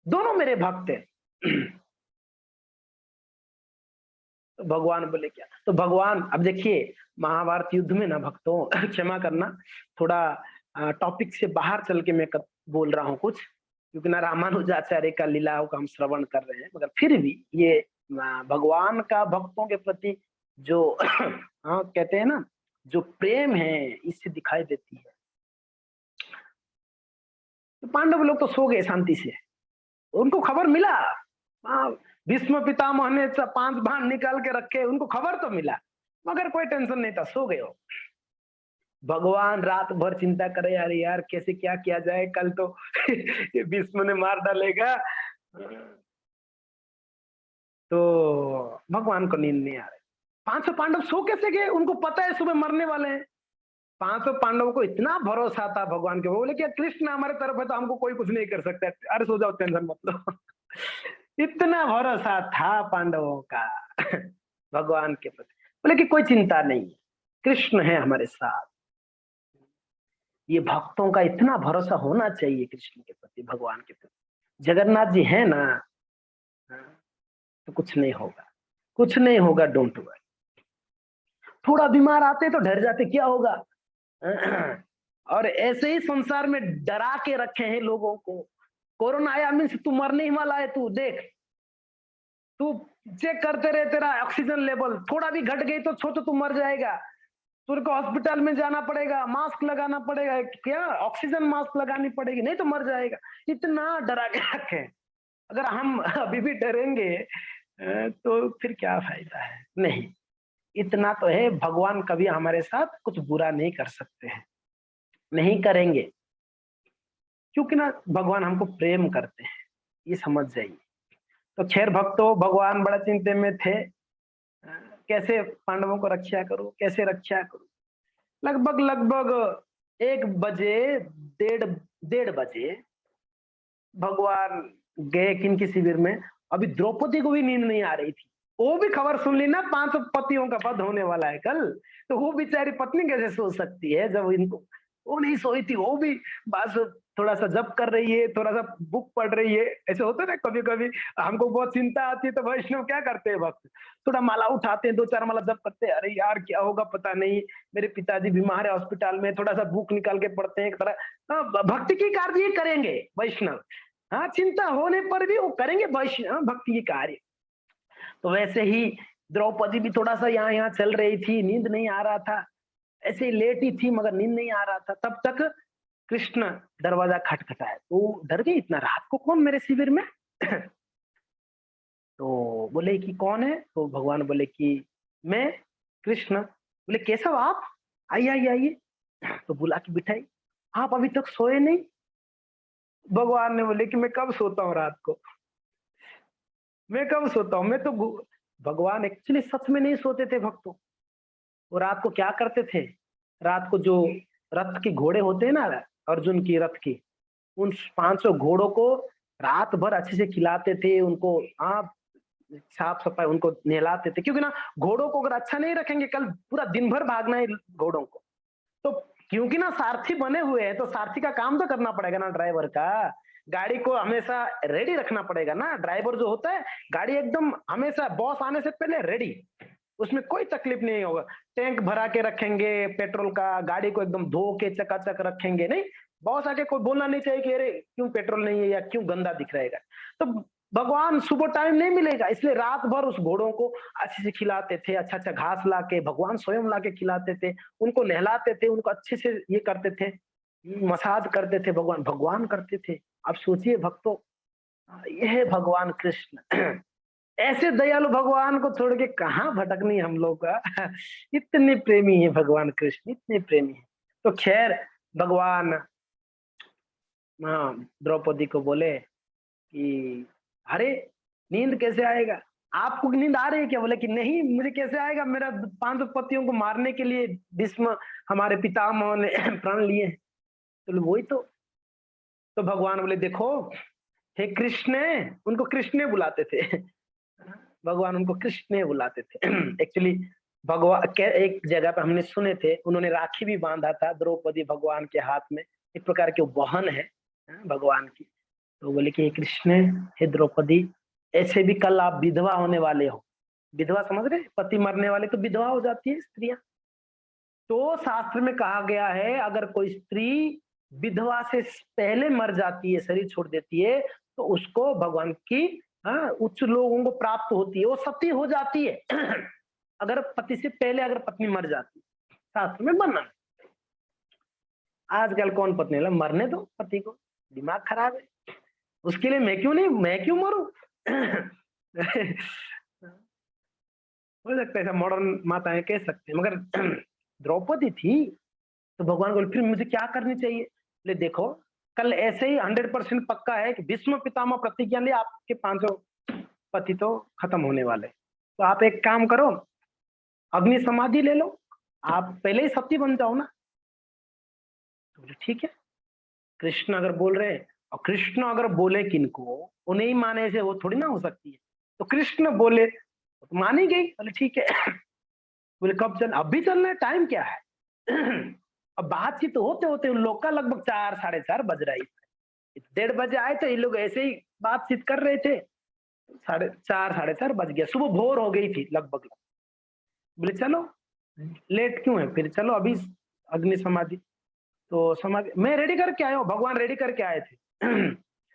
दोनों मेरे भक्त हैं। तो भगवान बोले क्या, तो भगवान अब देखिए महाभारत युद्ध में ना भक्तों क्षमा करना, थोड़ा टॉपिक से बाहर चल के मैं बोल रहा हूँ कुछ, क्योंकि ना रामानुजाचार्य का लीलाओं का हम श्रवण कर रहे हैं, मगर फिर भी ये भगवान का भक्तों के प्रति जो हाँ कहते हैं ना जो प्रेम है इससे दिखाई देती है। तो पांडव लोग तो सो गए शांति से, उनको खबर मिला, भीष्म पितामह ने 5 बाण निकाल के रखे, उनको खबर तो मिला, मगर कोई टेंशन नहीं था, सो गए हो। भगवान रात भर चिंता करे, यार यार कैसे क्या किया जाए, कल तो ये भीष्म ने मार डालेगा। तो भगवान को नींद नहीं आ रही, 500 पांडव सो कैसे गए, उनको पता है सुबह मरने वाले हैं। 500 पांडवों को इतना भरोसा था भगवान के, बोले क्या कृष्ण हमारे तरफ है तो हमको कोई कुछ नहीं कर सकता, अरे सो जाओ टेंशन मत लो। इतना भरोसा था पांडवों का भगवान के प्रति, बोले कि कोई चिंता नहीं, कृष्ण है हमारे साथ। ये भक्तों का इतना भरोसा होना चाहिए कृष्ण के प्रति, भगवान के प्रति। जगन्नाथ जी है ना, तो कुछ नहीं होगा, कुछ नहीं होगा, डोंट वरी। थोड़ा बीमार आते तो डर जाते क्या होगा, और ऐसे ही संसार में डरा के रखे हैं लोगों को, कोरोना आया मीन्स तू मरने ही वाला है, तू देख, तू चेक करते रहे, तेरा ऑक्सीजन लेवल थोड़ा भी घट गई तो सोचो तू मर जाएगा, तुझे को हॉस्पिटल में जाना पड़ेगा, मास्क लगाना पड़ेगा, क्या ऑक्सीजन मास्क लगानी पड़ेगी, नहीं तो मर जाएगा, इतना डरा के रखे। अगर हम अभी भी डरेंगे तो फिर क्या फायदा है, नहीं, इतना तो है भगवान कभी हमारे साथ कुछ बुरा नहीं कर सकते हैं, नहीं करेंगे, क्योंकि ना भगवान हमको प्रेम करते हैं, ये समझ जाइए। तो खैर भक्तों, भगवान बड़ा चिंता में थे, कैसे पांडवों को रक्षा करूं, कैसे रक्षा करूं। लगभग लगभग 1 बजे, डेढ़ बजे भगवान गए किनकी शिविर में, अभी द्रौपदी को भी नींद नहीं आ रही थी, वो भी खबर सुन ली ना 5 पतियों का वध होने वाला है कल, तो वो बेचारी पत्नी कैसे सो सकती है जब इनको, वो नहीं सोई थी, वो भी बस थोड़ा सा जप कर रही है, थोड़ा सा बुक पढ़ रही है, ऐसे होता है ना कभी कभी हमको बहुत चिंता आती है तो वैष्णव क्या करते हैं भक्त, थोड़ा माला उठाते हैं, 2-4 माला जप करते हैं, अरे यार क्या होगा पता नहीं, मेरे पिताजी बीमार है हॉस्पिटल में, थोड़ा सा बुक निकाल के पढ़ते हैं, भक्ति की कार्य करेंगे वैष्णव, हाँ चिंता होने पर भी वो करेंगे वैष्णव भक्ति की कार्य। तो वैसे ही द्रौपदी भी थोड़ा सा यहाँ यहाँ चल रही थी, नींद नहीं आ रहा था, ऐसे ही लेटी थी मगर नींद नहीं आ रहा था, तब तक कृष्ण दरवाजा खटखटाया, तो डर गई, इतना रात को कौन मेरे शिविर में। तो बोले कि कौन है, तो भगवान बोले कि मैं कृष्ण। बोले केशव आप, आइए आइए आइए, तो बुला के बिठाई, आप अभी तक सोए नहीं? भगवान ने बोले कि मैं कब सोता हूँ रात को, मैं कब सोता हूँ, मैं तो भगवान एक्चुअली सच में नहीं सोते थे भक्तों। वो रात को क्या करते थे, रात को जो रथ के घोड़े होते हैं ना, अर्जुन की रथ की, उन 500 घोड़ों को रात भर अच्छे से खिलाते थे, उनको साफ-सफाई उनको नहलाते थे, क्योंकि ना घोड़ों को अगर अच्छा नहीं रखेंगे, कल पूरा दिन भर भागना है घोड़ों को। तो क्योंकि ना सारथी बने हुए हैं, तो सारथी का काम तो करना पड़ेगा ना ड्राइवर का। गाड़ी को हमेशा रेडी रखना पड़ेगा ना, ड्राइवर जो होता है, गाड़ी एकदम हमेशा बॉस आने से पहले रेडी, उसमें कोई तकलीफ नहीं होगा। टैंक भरा के रखेंगे पेट्रोल का, गाड़ी को एकदम धो के चकाचक रखेंगे, नहीं बॉस आके कोई बोलना नहीं चाहिए कि अरे क्यों पेट्रोल नहीं है या क्यों गंदा दिख रहेगा। तो भगवान सुबह टाइम नहीं मिलेगा, इसलिए रात भर उस घोड़ों को अच्छे से खिलाते थे, अच्छा अच्छा घास लाके भगवान स्वयं लाके खिलाते थे, उनको नहलाते थे, उनको अच्छे से ये करते थे, मसाज करते थे, भगवान भगवान करते थे। आप सोचिए भक्तों, ये है भगवान कृष्ण। ऐसे दयालु भगवान को छोड़ के कहाँ भटकनी हम लोग का। इतने प्रेमी है भगवान कृष्ण, इतने प्रेमी है। तो खैर भगवान द्रौपदी को बोले कि अरे नींद कैसे आएगा, आपको नींद आ रही है क्या? बोले कि नहीं मुझे कैसे आएगा, मेरा 500 पतियों को मारने के लिए भीष्म हमारे पितामह ने प्रण लिए हैं। तो वही तो भगवान बोले देखो, हे कृष्ण, उनको कृष्ण बुलाते थे। भगवान उनको कृष्ण बुलाते थे। एक्चुअली भगवान एक जगह पे हमने सुने थे, उन्होंने राखी भी बांधा था द्रौपदी भगवान के हाथ में, एक प्रकार की वो बहन है भगवान की। तो बोले कि हे कृष्ण, हे द्रौपदी, ऐसे भी कल आप विधवा होने वाले हो। विधवा समझ रहे, पति मरने वाले तो विधवा हो जाती है स्त्रियां। तो शास्त्र में कहा गया है अगर कोई स्त्री विधवा से पहले मर जाती है, शरीर छोड़ देती है, तो उसको भगवान की उच्च लोगों को प्राप्त होती है, वो सती हो जाती है। अगर पति से पहले अगर पत्नी मर जाती है, शास्त्र में वर्णन। आजकल कौन पत्नी मरने दो पति को, दिमाग खराब है, उसके लिए मैं क्यों मरूं। हो सकता है ऐसा मॉडर्न माताएं कह सकते हैं, मगर द्रौपदी थी तो भगवान बोले फिर मुझे क्या करनी चाहिए? बोले देखो, कल ऐसे ही 100% पक्का है कि भीष्म पितामह प्रतिज्ञा ले आपके 500 पति तो खत्म होने वाले, तो आप एक काम करो, अग्नि समाधि ले लो, आप पहले ही सती बन जाओ ना। तो बोले ठीक है, कृष्ण अगर बोल रहे हैं, और कृष्ण अगर बोले किनको, उन्हें ही माने से वो थोड़ी ना हो सकती है। तो कृष्ण बोले तो मानी गई, बोले ठीक है। बोले कब चल, अभी चलना है, टाइम क्या है? अब बातचीत होते होते उन लोग का लगभग 4 साढ़े 4 बज रहा है। 1:30 बजे आए थे ये लोग, ऐसे ही बातचीत कर रहे थे, 4:30 साढ़े 4 बज गया, सुबह भोर हो गई थी लगभग। बोले चलो, लेट क्यों है, फिर चलो अभी अग्नि समाधि। तो समाधि मैं रेडी करके आया हूँ, भगवान रेडी करके आए थे।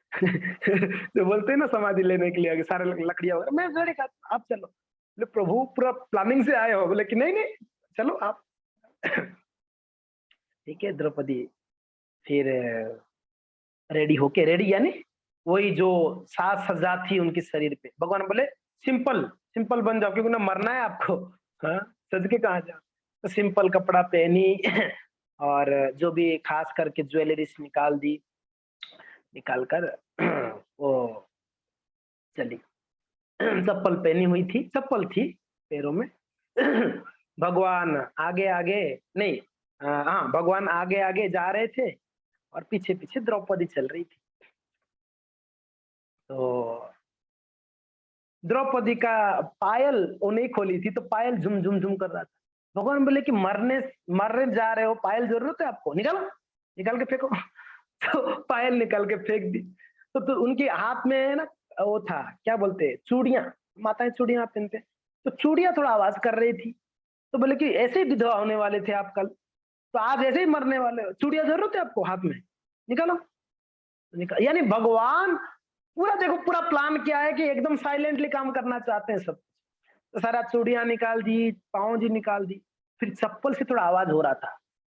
तो बोलते हैं ना समाधि लेने के लिए आगे सारे लकड़ियां वगैरह, मैं रेडी कर, आप चलो। बोले प्रभु पूरा प्लानिंग से आए हो? बोले कि नहीं नहीं, चलो आप। ठीक है, द्रौपदी फिर रेडी होके, रेडी यानी वही जो साज सज्जा थी उनके शरीर पे, भगवान बोले सिंपल सिंपल बन जाओ, क्योंकि ना मरना है आपको। हाँ, सज के कहा जाओ। तो सिंपल कपड़ा पहनी, और जो भी खास करके ज्वेलरीज निकाल दी, निकाल कर वो चली। चप्पल पहनी हुई थी, चप्पल थी पैरों में। भगवान आगे आगे नहीं, हाँ भगवान आगे आगे जा रहे थे और पीछे पीछे द्रौपदी चल रही थी। तो द्रौपदी का पायल वो नहीं खोली थी, तो पायल झुम झुम झुम कर रहा था। भगवान बोले कि मरने मरने जा रहे हो, पायल जरूरत है आपको, निकालो, निकाल के फेंको। तो पायल निकाल के फेंक दी। तो उनके हाथ में ना वो था, क्या बोलते, चूड़ियां, माताएं चूड़ियां पहनते, तो चूड़ियां थोड़ा आवाज कर रही थी। तो बोले कि ऐसे ही विधवा होने वाले थे आप कल, तो आज ऐसे ही मरने वाले हो, चूड़ियां जरूरत है आपको हाथ में, निकालो। यानी भगवान पूरा देखो, पूरा प्लान क्या है कि एकदम साइलेंटली काम करना चाहते हैं सब। तो सारा चूड़ियां निकाल दी, पाँव जी निकाल दी, फिर चप्पल से थोड़ा आवाज हो रहा था,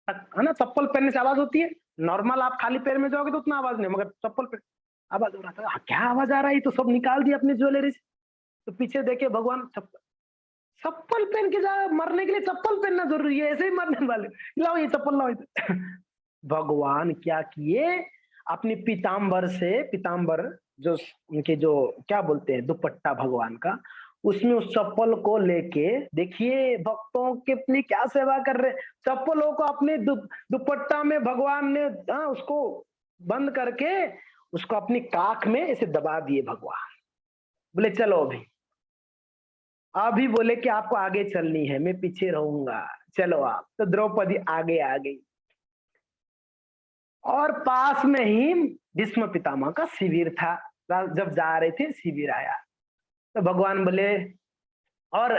है ना, चप्पल पहनने से आवाज होती है। नॉर्मल आप खाली पैर में जाओगे तो उतना आवाज नहीं, मगर चप्पल पे आवाज हो रहा था। क्या आवाज आ रहा है, तो सब निकाल दी अपनी ज्वेलरी से। तो पीछे देखे भगवान, चप्पल चप्पल पहन के जा, मरने के लिए चप्पल पहनना जरूरी है, ऐसे ही मरने वाले, लाओ ये चप्पल लाओ। भगवान क्या किए, अपनी पीताम्बर से, पीताम्बर जो उनके जो क्या बोलते हैं दुपट्टा भगवान का, उसमें उस चप्पल को लेके, देखिए भक्तों के अपनी क्या सेवा कर रहे, चप्पलों को अपने दुपट्टा में भगवान ने उसको बंद करके उसको अपनी काख में ऐसे दबा दिए भगवान। बोले चलो अभी बोले कि आपको आगे चलनी है, मैं पीछे रहूंगा, चलो आप। तो द्रौपदी आगे आ गई और पास में ही भीष्म पितामह का शिविर था। जब जा रहे थे शिविर आया तो भगवान बोले, और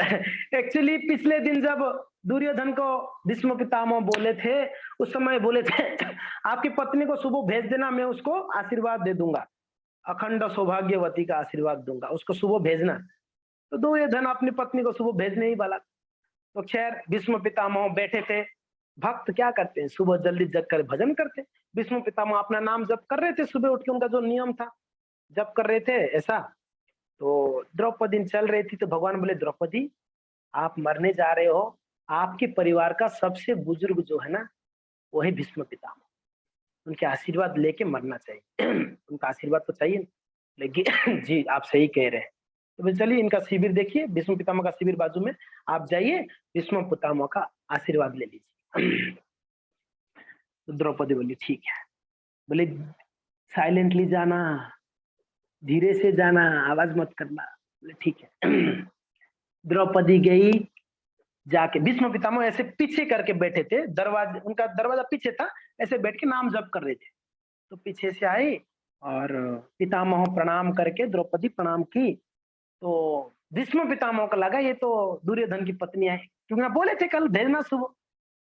एक्चुअली पिछले दिन जब दुर्योधन को भीष्म पितामह बोले थे, उस समय बोले थे आपकी पत्नी को सुबह भेज देना, मैं उसको आशीर्वाद दे दूंगा, अखंड सौभाग्यवती का आशीर्वाद दूंगा, उसको सुबह भेजना। तो दुर्योधन अपनी पत्नी को सुबह भेजने ही वाला। तो खैर भीष्म पितामह बैठे थे। भक्त क्या करते हैं, सुबह जल्दी जग कर भजन करते। भीष्म पितामह अपना नाम जप कर रहे थे, सुबह उठ के उनका जो नियम था जप कर रहे थे ऐसा। तो द्रौपदी चल रही थी तो भगवान बोले, द्रौपदी आप मरने जा रहे हो, आपके परिवार का सबसे बुजुर्ग जो है ना वही भीष्म पितामह, उनके आशीर्वाद लेके मरना चाहिए। उनका आशीर्वाद तो चाहिए, लेकिन जी आप सही कह रहे हैं। तो बोले चलिए इनका शिविर देखिए, भीष्म पितामह का शिविर बाजू में, आप जाइए भीष्म पितामह का आशीर्वाद ले लीजिए। तो द्रौपदी बोली ठीक है। बोले साइलेंटली जाना, धीरे से जाना, आवाज मत करना। बोले ठीक है। द्रौपदी गई, जाके भीष्म पितामह ऐसे पीछे करके बैठे थे, दरवाजा उनका दरवाजा पीछे था, ऐसे बैठ के नाम जप कर रहे थे। तो पीछे से आई और पितामह प्रणाम करके, द्रौपदी प्रणाम की। तो भीष्म पितामह को लगा ये तो दुर्योधन की पत्नी है, क्योंकि ना बोले थे कल भेजना सुबह।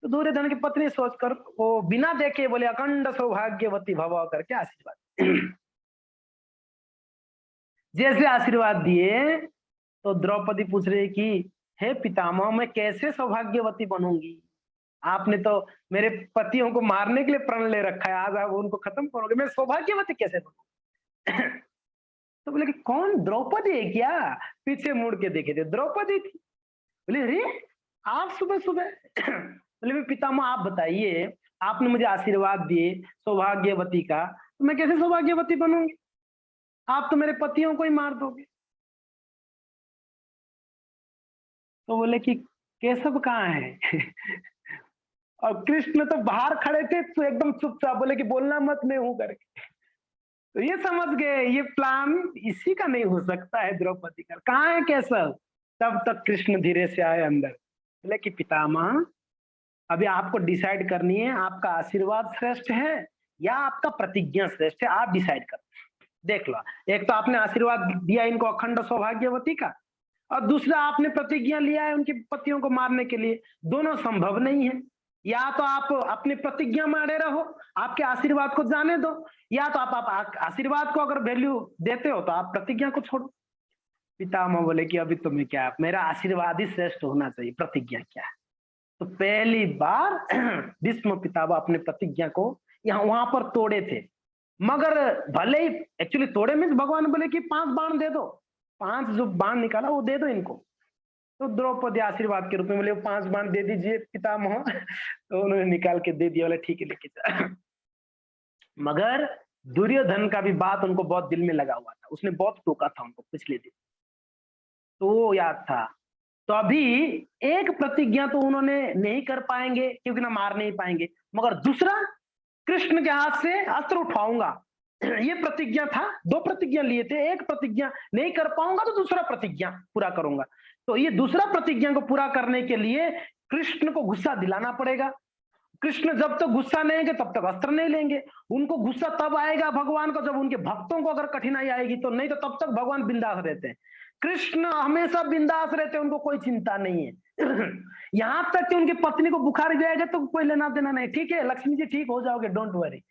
तो दुर्योधन की पत्नी सोचकर वो बिना देखे बोले अखंड सौभाग्यवती भव करके आशीर्वाद। जैसे आशीर्वाद दिए तो द्रौपदी पूछ रही कि हे पितामह मैं कैसे सौभाग्यवती बनूंगी, आपने तो मेरे पतियों को मारने के लिए प्रण ले रखा है, आज आप उनको खत्म करोगे, मैं सौभाग्यवती कैसे बनूंगी। तो बोले कि कौन, द्रौपदी है क्या? पीछे मुड़ के देखे थे द्रौपदी थी। बोले अरे आप सुबह सुबह। बोले मैं पितामह आप बताइए, आपने मुझे आशीर्वाद दिए सौभाग्यवती का, तो मैं कैसे सौभाग्यवती बनूंगी, आप तो मेरे पतियों को ही मार दोगे। तो बोले कि केशव कहाँ है? और कृष्ण तो बाहर खड़े थे, तो एकदम चुपचाप बोले कि बोलना मत, मैं हूं करके। तो ये समझ गए ये प्लान इसी का नहीं हो सकता है, द्रौपदी का। कहाँ है केशव? तब तक कृष्ण धीरे से आए अंदर। बोले कि पितामह अभी आपको डिसाइड करनी है, आपका आशीर्वाद श्रेष्ठ है या आपका प्रतिज्ञा श्रेष्ठ है, आप डिसाइड कर। देख लो, एक तो आपने आशीर्वाद दिया इनको अखंड सौभाग्यवती का, और दूसरा आपने प्रतिज्ञा लिया है उनके पतियों को मारने के लिए, दोनों संभव नहीं है। या तो आप अपनी प्रतिज्ञा में अड़े रहो, आपके आशीर्वाद को जाने दो, या तो आप आशीर्वाद को अगर वैल्यू देते हो तो आप प्रतिज्ञा को छोड़ो। पितामह बोले कि अभी तुम्हें क्या, मेरा आशीर्वाद ही श्रेष्ठ होना चाहिए, प्रतिज्ञा क्या है। तो पहली बार भीष्म पितामह अपने प्रतिज्ञा को यहाँ वहां पर तोड़े थे। मगर भले ही एक्चुअली तोड़े मीन्स भगवान बोले कि 5 बाण दे दो, 5 जो बाण निकाला वो दे दो इनको। तो द्रौपदी आशीर्वाद के रूप में बोले 5 बाण दे दीजिए पितामह। तो उन्होंने निकाल के दे दिया, बोले ठीक है लेके जा। मगर दुर्योधन का भी बात उनको बहुत दिल में लगा हुआ था, उसने बहुत टोका था उनको पिछले दिन, तो वो याद था। तो अभी एक प्रतिज्ञा तो उन्होंने नहीं कर पाएंगे क्योंकि ना मार नहीं पाएंगे, मगर दूसरा कृष्ण के हाथ से अस्त्र उठाऊंगा, ये प्रतिज्ञा था। 2 प्रतिज्ञा लिए थे, एक प्रतिज्ञा नहीं कर पाऊंगा तो दूसरा प्रतिज्ञा पूरा करूंगा। तो ये दूसरा प्रतिज्ञा को पूरा करने के लिए कृष्ण को गुस्सा दिलाना पड़ेगा। कृष्ण जब तक गुस्सा नहीं लेंगे तब तक अस्त्र नहीं लेंगे। उनको गुस्सा तब आएगा भगवान को जब उनके भक्तों को अगर कठिनाई आएगी, तो नहीं तो तब तक भगवान बिंदास रहते हैं। कृष्ण हमेशा बिंदास रहते हैं, उनको कोई चिंता नहीं है। यहां तक कि उनकी पत्नी को बुखार जाएगा तो कोई लेना देना नहीं, ठीक है लक्ष्मी जी ठीक हो जाओगे, डोंट वरी।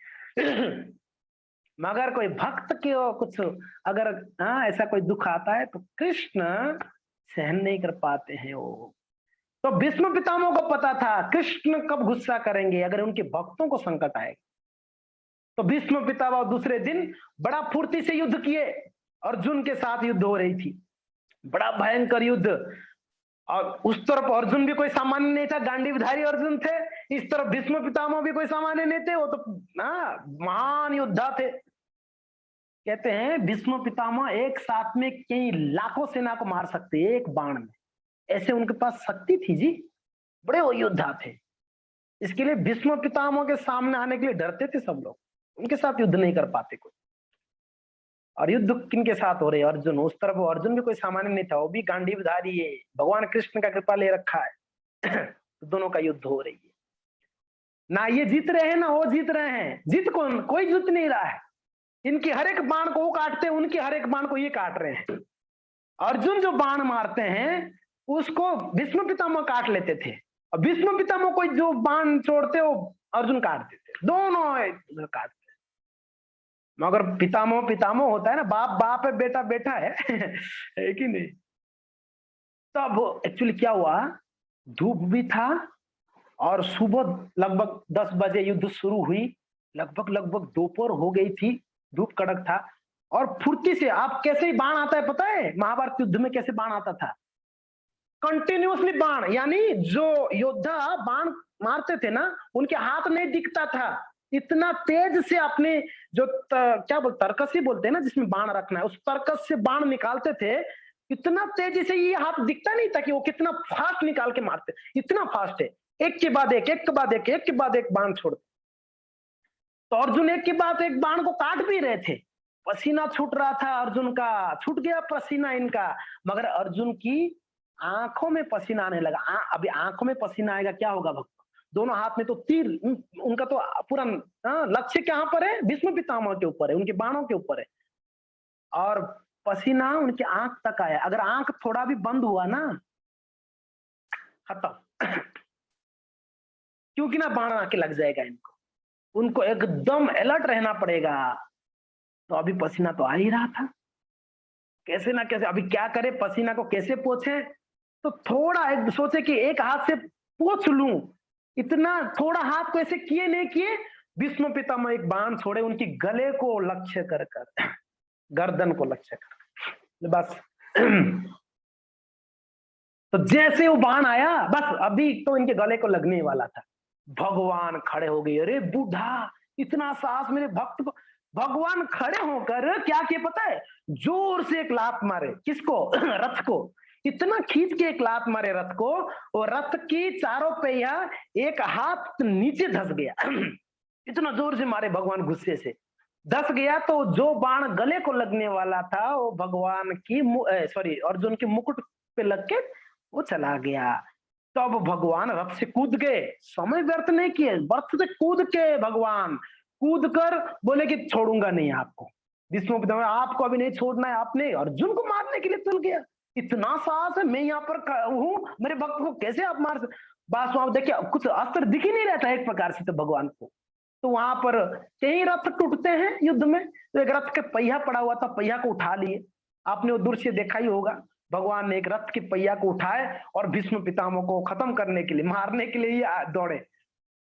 मगर कोई भक्त के कुछ अगर ऐसा कोई दुख आता है तो कृष्ण सहन नहीं कर पाते हैं वो। तो भीष्म पितामह को पता था कृष्ण कब गुस्सा करेंगे अगर उनके भक्तों को संकट आएगा। तो भीष्म पितामह दूसरे दिन बड़ा फुर्ती से युद्ध किए, अर्जुन के साथ युद्ध हो रही थी, बड़ा भयंकर युद्ध। और उस तरफ अर्जुन भी कोई सामान्य नहीं था, गांडीवधारी अर्जुन थे। इस तरफ भीष्म पितामह भी कोई सामान्य नहीं थे, वो तो महान योद्धा थे। कहते हैं भीष्म पितामह एक साथ में कई लाखों सेना को मार सकते एक बाण में, ऐसे उनके पास शक्ति थी जी, बड़े वो योद्धा थे। इसके लिए भीष्म पितामह के सामने आने के लिए डरते थे सब लोग, उनके साथ युद्ध नहीं कर पाते कोई। और युद्ध किनके साथ हो रहे हैं? अर्जुन। उस तरफ अर्जुन भी कोई सामान्य नहीं था, वो भी गांडीवधारी है, भगवान कृष्ण का कृपा ले रखा है। तो दोनों का युद्ध हो रही है, ना ये जीत रहे हैं ना वो जीत रहे हैं। जीत कौन? कोई जीत नहीं रहा है। इनकी हर एक बाण को वो काटते हैं, उनकी हर एक बाण को ये काट रहे हैं। अर्जुन जो बाण मारते हैं उसको भीष्म पितामह काट लेते थे, और भीष्म पितामह कोई जो बाण छोड़ते वो अर्जुन काट देते, दोनों काटते। मगर पितामह पितामह होता है ना, बाप बाप है, बेटा बेटा है। है कि नहीं? तब एक्चुअली क्या हुआ, धूप भी था और सुबह लगभग 10 बजे युद्ध शुरू हुई, लगभग दोपहर हो गई थी, धूप कड़क था। और फुर्ती से, आप कैसे ही बाण आता है पता है महाभारत युद्ध में कैसे बाण आता था? कंटिन्यूअसली बाण, यानी जो योद्धा बाण मारते थे ना उनके हाथ नहीं दिखता था, इतना तेज से अपने जो क्या बोलते, तरकस ही बोलते हैं ना जिसमें बाण रखना है, उस तरकस से बाण निकालते थे। इतना तेजी से ये हाथ दिखता नहीं था कि वो कितना फास्ट निकाल के मारते, इतना फास्ट है। एक के बाद एक, एक के बाद एक, एक के बाद एक बाण छोड़ते। तो अर्जुन एक के बाद एक बाण को काट भी रहे थे, पसीना छूट रहा था अर्जुन का, छूट गया पसीना इनका। मगर अर्जुन की आंखों में पसीना आने लगा। अभी आंखों में पसीना आएगा क्या होगा भक्त? दोनों हाथ में तो तीर, उनका तो पूरा लक्ष्य कहां पर है? भीष्म पितामह के ऊपर है, उनके बाणों के ऊपर है। और पसीना उनकी आंख तक आया। अगर आंख थोड़ा भी बंद हुआ ना, खत्म। क्योंकि ना बाण आके लग जाएगा इनको, उनको एकदम अलर्ट रहना पड़ेगा। तो अभी पसीना तो आ ही रहा था, कैसे ना कैसे अभी क्या करे, पसीना को कैसे पोछे? तो थोड़ा एक सोचे कि एक हाथ से पोछ लूं, इतना थोड़ा हाथ को ऐसे किए नहीं किए, भीष्म पितामह एक बाण छोड़े, उनकी गले को लक्ष्य कर कर, गर्दन को लक्ष्य कर, बस। तो जैसे वो बाण आया, बस अभी तो इनके गले को लगने वाला था, भगवान खड़े हो गए। अरे बूढ़ा, इतना साहस मेरे भक्त को! भगवान खड़े होकर क्या किए पता है? जोर से एक लात मारे। किसको? रथ को। इतना खींच के एक लात मारे रथ को, और रथ की चारों पहिया एक हाथ नीचे धस गया। इतना जोर से मारे भगवान, गुस्से से धस गया। तो जो बाण गले को लगने वाला था वो भगवान की सॉरी अर्जुन के मुकुट पे लग के वो चला गया। तब भगवान रथ से कूद गए, समय व्यर्थ नहीं किए, रथ से कूद के भगवान कूद कर बोले कि छोड़ूंगा नहीं आपको, भीष्म पितामह आपको अभी नहीं छोड़ना है। आपने अर्जुन को मारने के लिए चल गया, इतना साहस है, मैं यहाँ पर हूँ, मेरे भक्त को कैसे आप मार सकते? बस वहां देखिए कुछ अस्त्र दिख ही नहीं रहता एक प्रकार से तो भगवान को। तो वहां पर कई रथ टूटते हैं युद्ध में, तो एक रथ के पहिया पड़ा हुआ था, पहिया को उठा लिए। आपने वो दृश्य देखा ही होगा, भगवान ने एक रथ के पहिया को उठाए और भीष्म पितामह को खत्म करने के लिए, मारने के लिए ही दौड़े।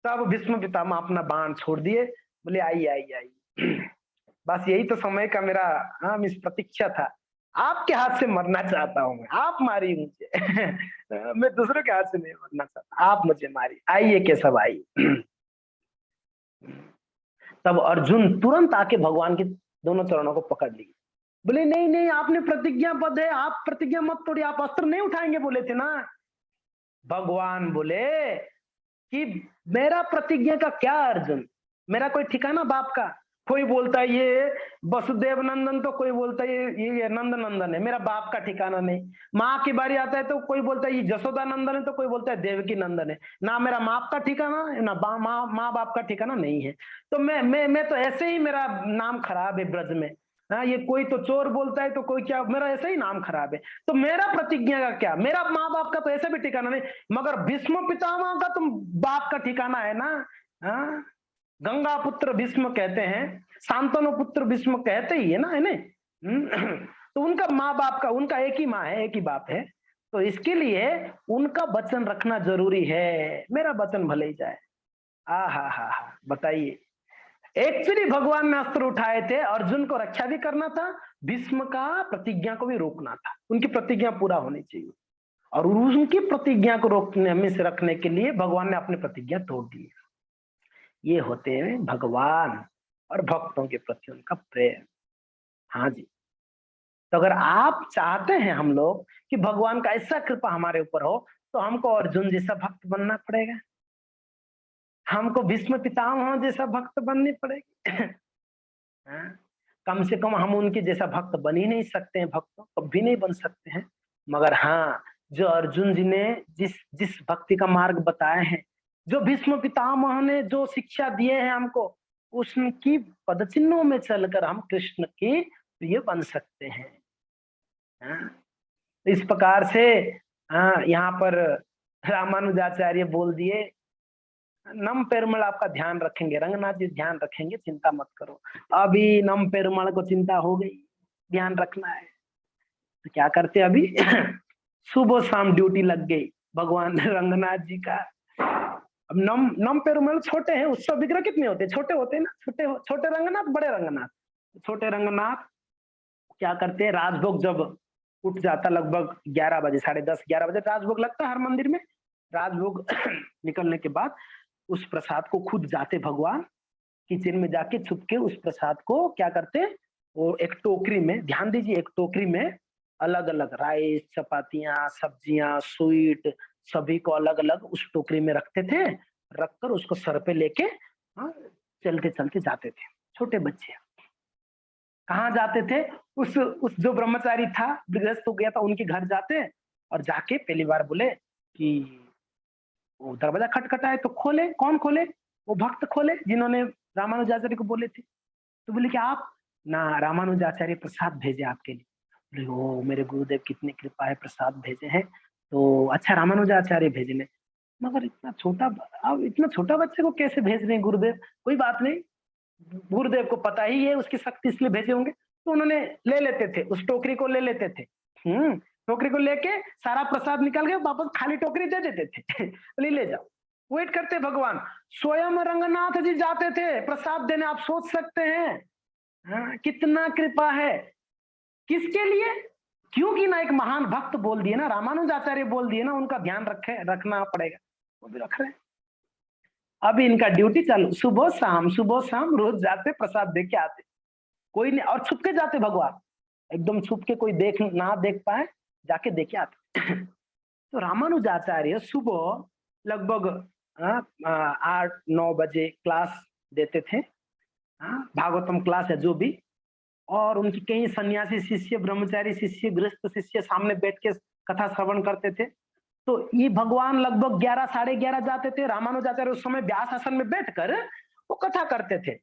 तब भीष्म पितामह अपना बाण छोड़ दिए, बोले आई आई आई। बस यही तो समय का मेरा मिस प्रतीक्षा था, आपके हाथ से मरना चाहता हूं मैं, आप मारिए मुझे। मैं दूसरों के हाथ से नहीं मरना चाहता, आप मुझे मारिए, आइए केशव आइए। तब अर्जुन तुरंत आके भगवान के दोनों चरणों को पकड़ लिए, बोले नहीं नहीं, आपने प्रतिज्ञाबद्ध है, आप प्रतिज्ञा मत तोड़िए, आप अस्त्र नहीं उठाएंगे बोले थे ना। भगवान बोले कि मेरा प्रतिज्ञा का क्या अर्जुन, मेरा कोई ठिकाना बाप का? कोई बोलता है ये वसुदेव नंदन, तो कोई बोलता है ये नंद नंदन है, मेरा बाप का ठिकाना नहीं। माँ की बारी आता है तो कोई बोलता है ये जसोदा नंदन है, तो कोई बोलता है देवकी नंदन है। ना मेरा बाप का ठिकाना है, ना माँ बाप का ठिकाना नहीं है। तो मैं तो ऐसे ही मेरा नाम खराब है ब्रज में। हाँ, ये कोई तो चोर बोलता है तो कोई क्या, मेरा ऐसे ही नाम खराब है। तो मेरा प्रतिज्ञा का क्या, मेरा माँ बाप का तो ऐसे भी ठिकाना नहीं, मगर भीष्म पितामह का तुम बाप का ठिकाना है ना। हाँ, गंगा पुत्र भीष्म कहते हैं, शांतनु पुत्र भीष्म कहते ही है ना, है ना। तो उनका माँ बाप का, उनका एक ही माँ है, एक ही बाप है, तो इसके लिए उनका वचन रखना जरूरी है, मेरा वचन भले ही जाए। हा, बताइए। एक्चुअली भगवान ने अस्त्र उठाए थे, अर्जुन को रक्षा भी करना था, भीष्म का प्रतिज्ञा को भी रोकना था, उनकी प्रतिज्ञा पूरा होनी चाहिए। और उनकी प्रतिज्ञा को रोकने में से रखने के लिए भगवान ने अपनी प्रतिज्ञा तोड़ दी। ये होते हैं भगवान और भक्तों के प्रति उनका प्रेम। हाँ जी, तो अगर आप चाहते हैं हम लोग कि भगवान का ऐसा कृपा हमारे ऊपर हो, तो हमको अर्जुन जैसा भक्त बनना पड़ेगा, हमको भीष्म पितामह जैसा भक्त बननी पड़ेगी। हाँ? कम से कम हम उनके जैसा भक्त बन ही नहीं सकते हैं, भक्त कभी नहीं बन सकते हैं, मगर हाँ, जो अर्जुन जी ने जिस जिस भक्ति का मार्ग बताए हैं, जो भीष्म पितामह ने जो शिक्षा दिए हैं हमको, उसकी पद चिन्हों में चलकर हम कृष्ण के प्रिय बन सकते हैं। हाँ? तो इस प्रकार से हाँ, यहाँ पर रामानुजाचार्य बोल दिए, नम पेरुमल आपका ध्यान रखेंगे, रंगनाथ जी ध्यान रखेंगे, चिंता मत करो। अभी नम पेरुमल को चिंता हो गई, ध्यान रखना है, तो क्या करते अभी सुबह शाम ड्यूटी लग गई भगवान रंगनाथ जी का। अब नम नम पेरुमल छोटे हैं, उत्सव विग्रह कितने होते हैं, छोटे होते हैं ना, छोटे रंगनाथ, बड़े रंगनाथ। छोटे रंगनाथ क्या करते हैं, राजभोग जब उठ जाता लगभग 11 बजे, 10:30 11 बजे राजभोग लगता है हर मंदिर में। राजभोग निकलने के बाद उस प्रसाद को खुद जाते भगवान किचन में जाके छुप के उस प्रसाद को क्या करते, वो एक टोकरी में, ध्यान दीजिए, एक टोकरी में अलग अलग राइस, चपातियां, सब्जियां, स्वीट, सभी को अलग अलग उस टोकरी में रखते थे। रखकर उसको सर पे लेके हाँ, चलते चलते जाते थे। छोटे बच्चे कहाँ जाते थे, उस जो ब्रह्मचारी था, गृहस्थ हो गया था, उनके घर जाते और जाके पहली बार बोले कि वो दरवाजा खटखटाए तो खोले। कौन खोले? वो भक्त खोले जिन्होंने रामानुजाचार्य को बोले थे। तो बोले कि आप ना, रामानुजाचार्य प्रसाद भेजे आपके लिए। बोले ओ मेरे गुरुदेव कितनी कृपा है, प्रसाद भेजे हैं। तो अच्छा रामानुजाचार्य भेजे ने, मगर इतना छोटा बच्चे को कैसे भेज रहे हैं गुरुदेव? कोई बात नहीं, गुरुदेव को पता ही है उसकी शक्ति, इसलिए भेजे होंगे। तो उन्होंने ले लेते थे, उस टोकरी को ले लेते थे। टोकरी को लेके सारा प्रसाद निकाल के वापस खाली टोकरी दे देते थे। ले जाओ। वेट करते भगवान, स्वयं रंगनाथ जी जाते थे प्रसाद देने। आप सोच सकते हैं हाँ, कितना कृपा है। किसके लिए? क्योंकि ना एक महान भक्त बोल दिए ना, रामानुजाचार्य बोल दिए ना, उनका ध्यान रखना पड़ेगा, वो भी रख रहे हैं। अभी इनका ड्यूटी चालू, सुबह शाम रोज जाते प्रसाद दे के आते। कोई नहीं, और छुप के जाते भगवान, एकदम छुप के, कोई देख पाए, जाके देखे आते। तो रामानुजाचार्य सुबह लगभग 8-9 बजे क्लास देते थे, भागवतम क्लास है जो भी। और उनकी कई सन्यासी शिष्य, ब्रह्मचारी शिष्य, गृहस्थ शिष्य सामने बैठ के कथा श्रवण करते थे। तो ये भगवान लगभग 11 11:30 जाते थे। रामानुजाचार्य उस समय व्यास आसन में बैठकर वो कथा करते थे।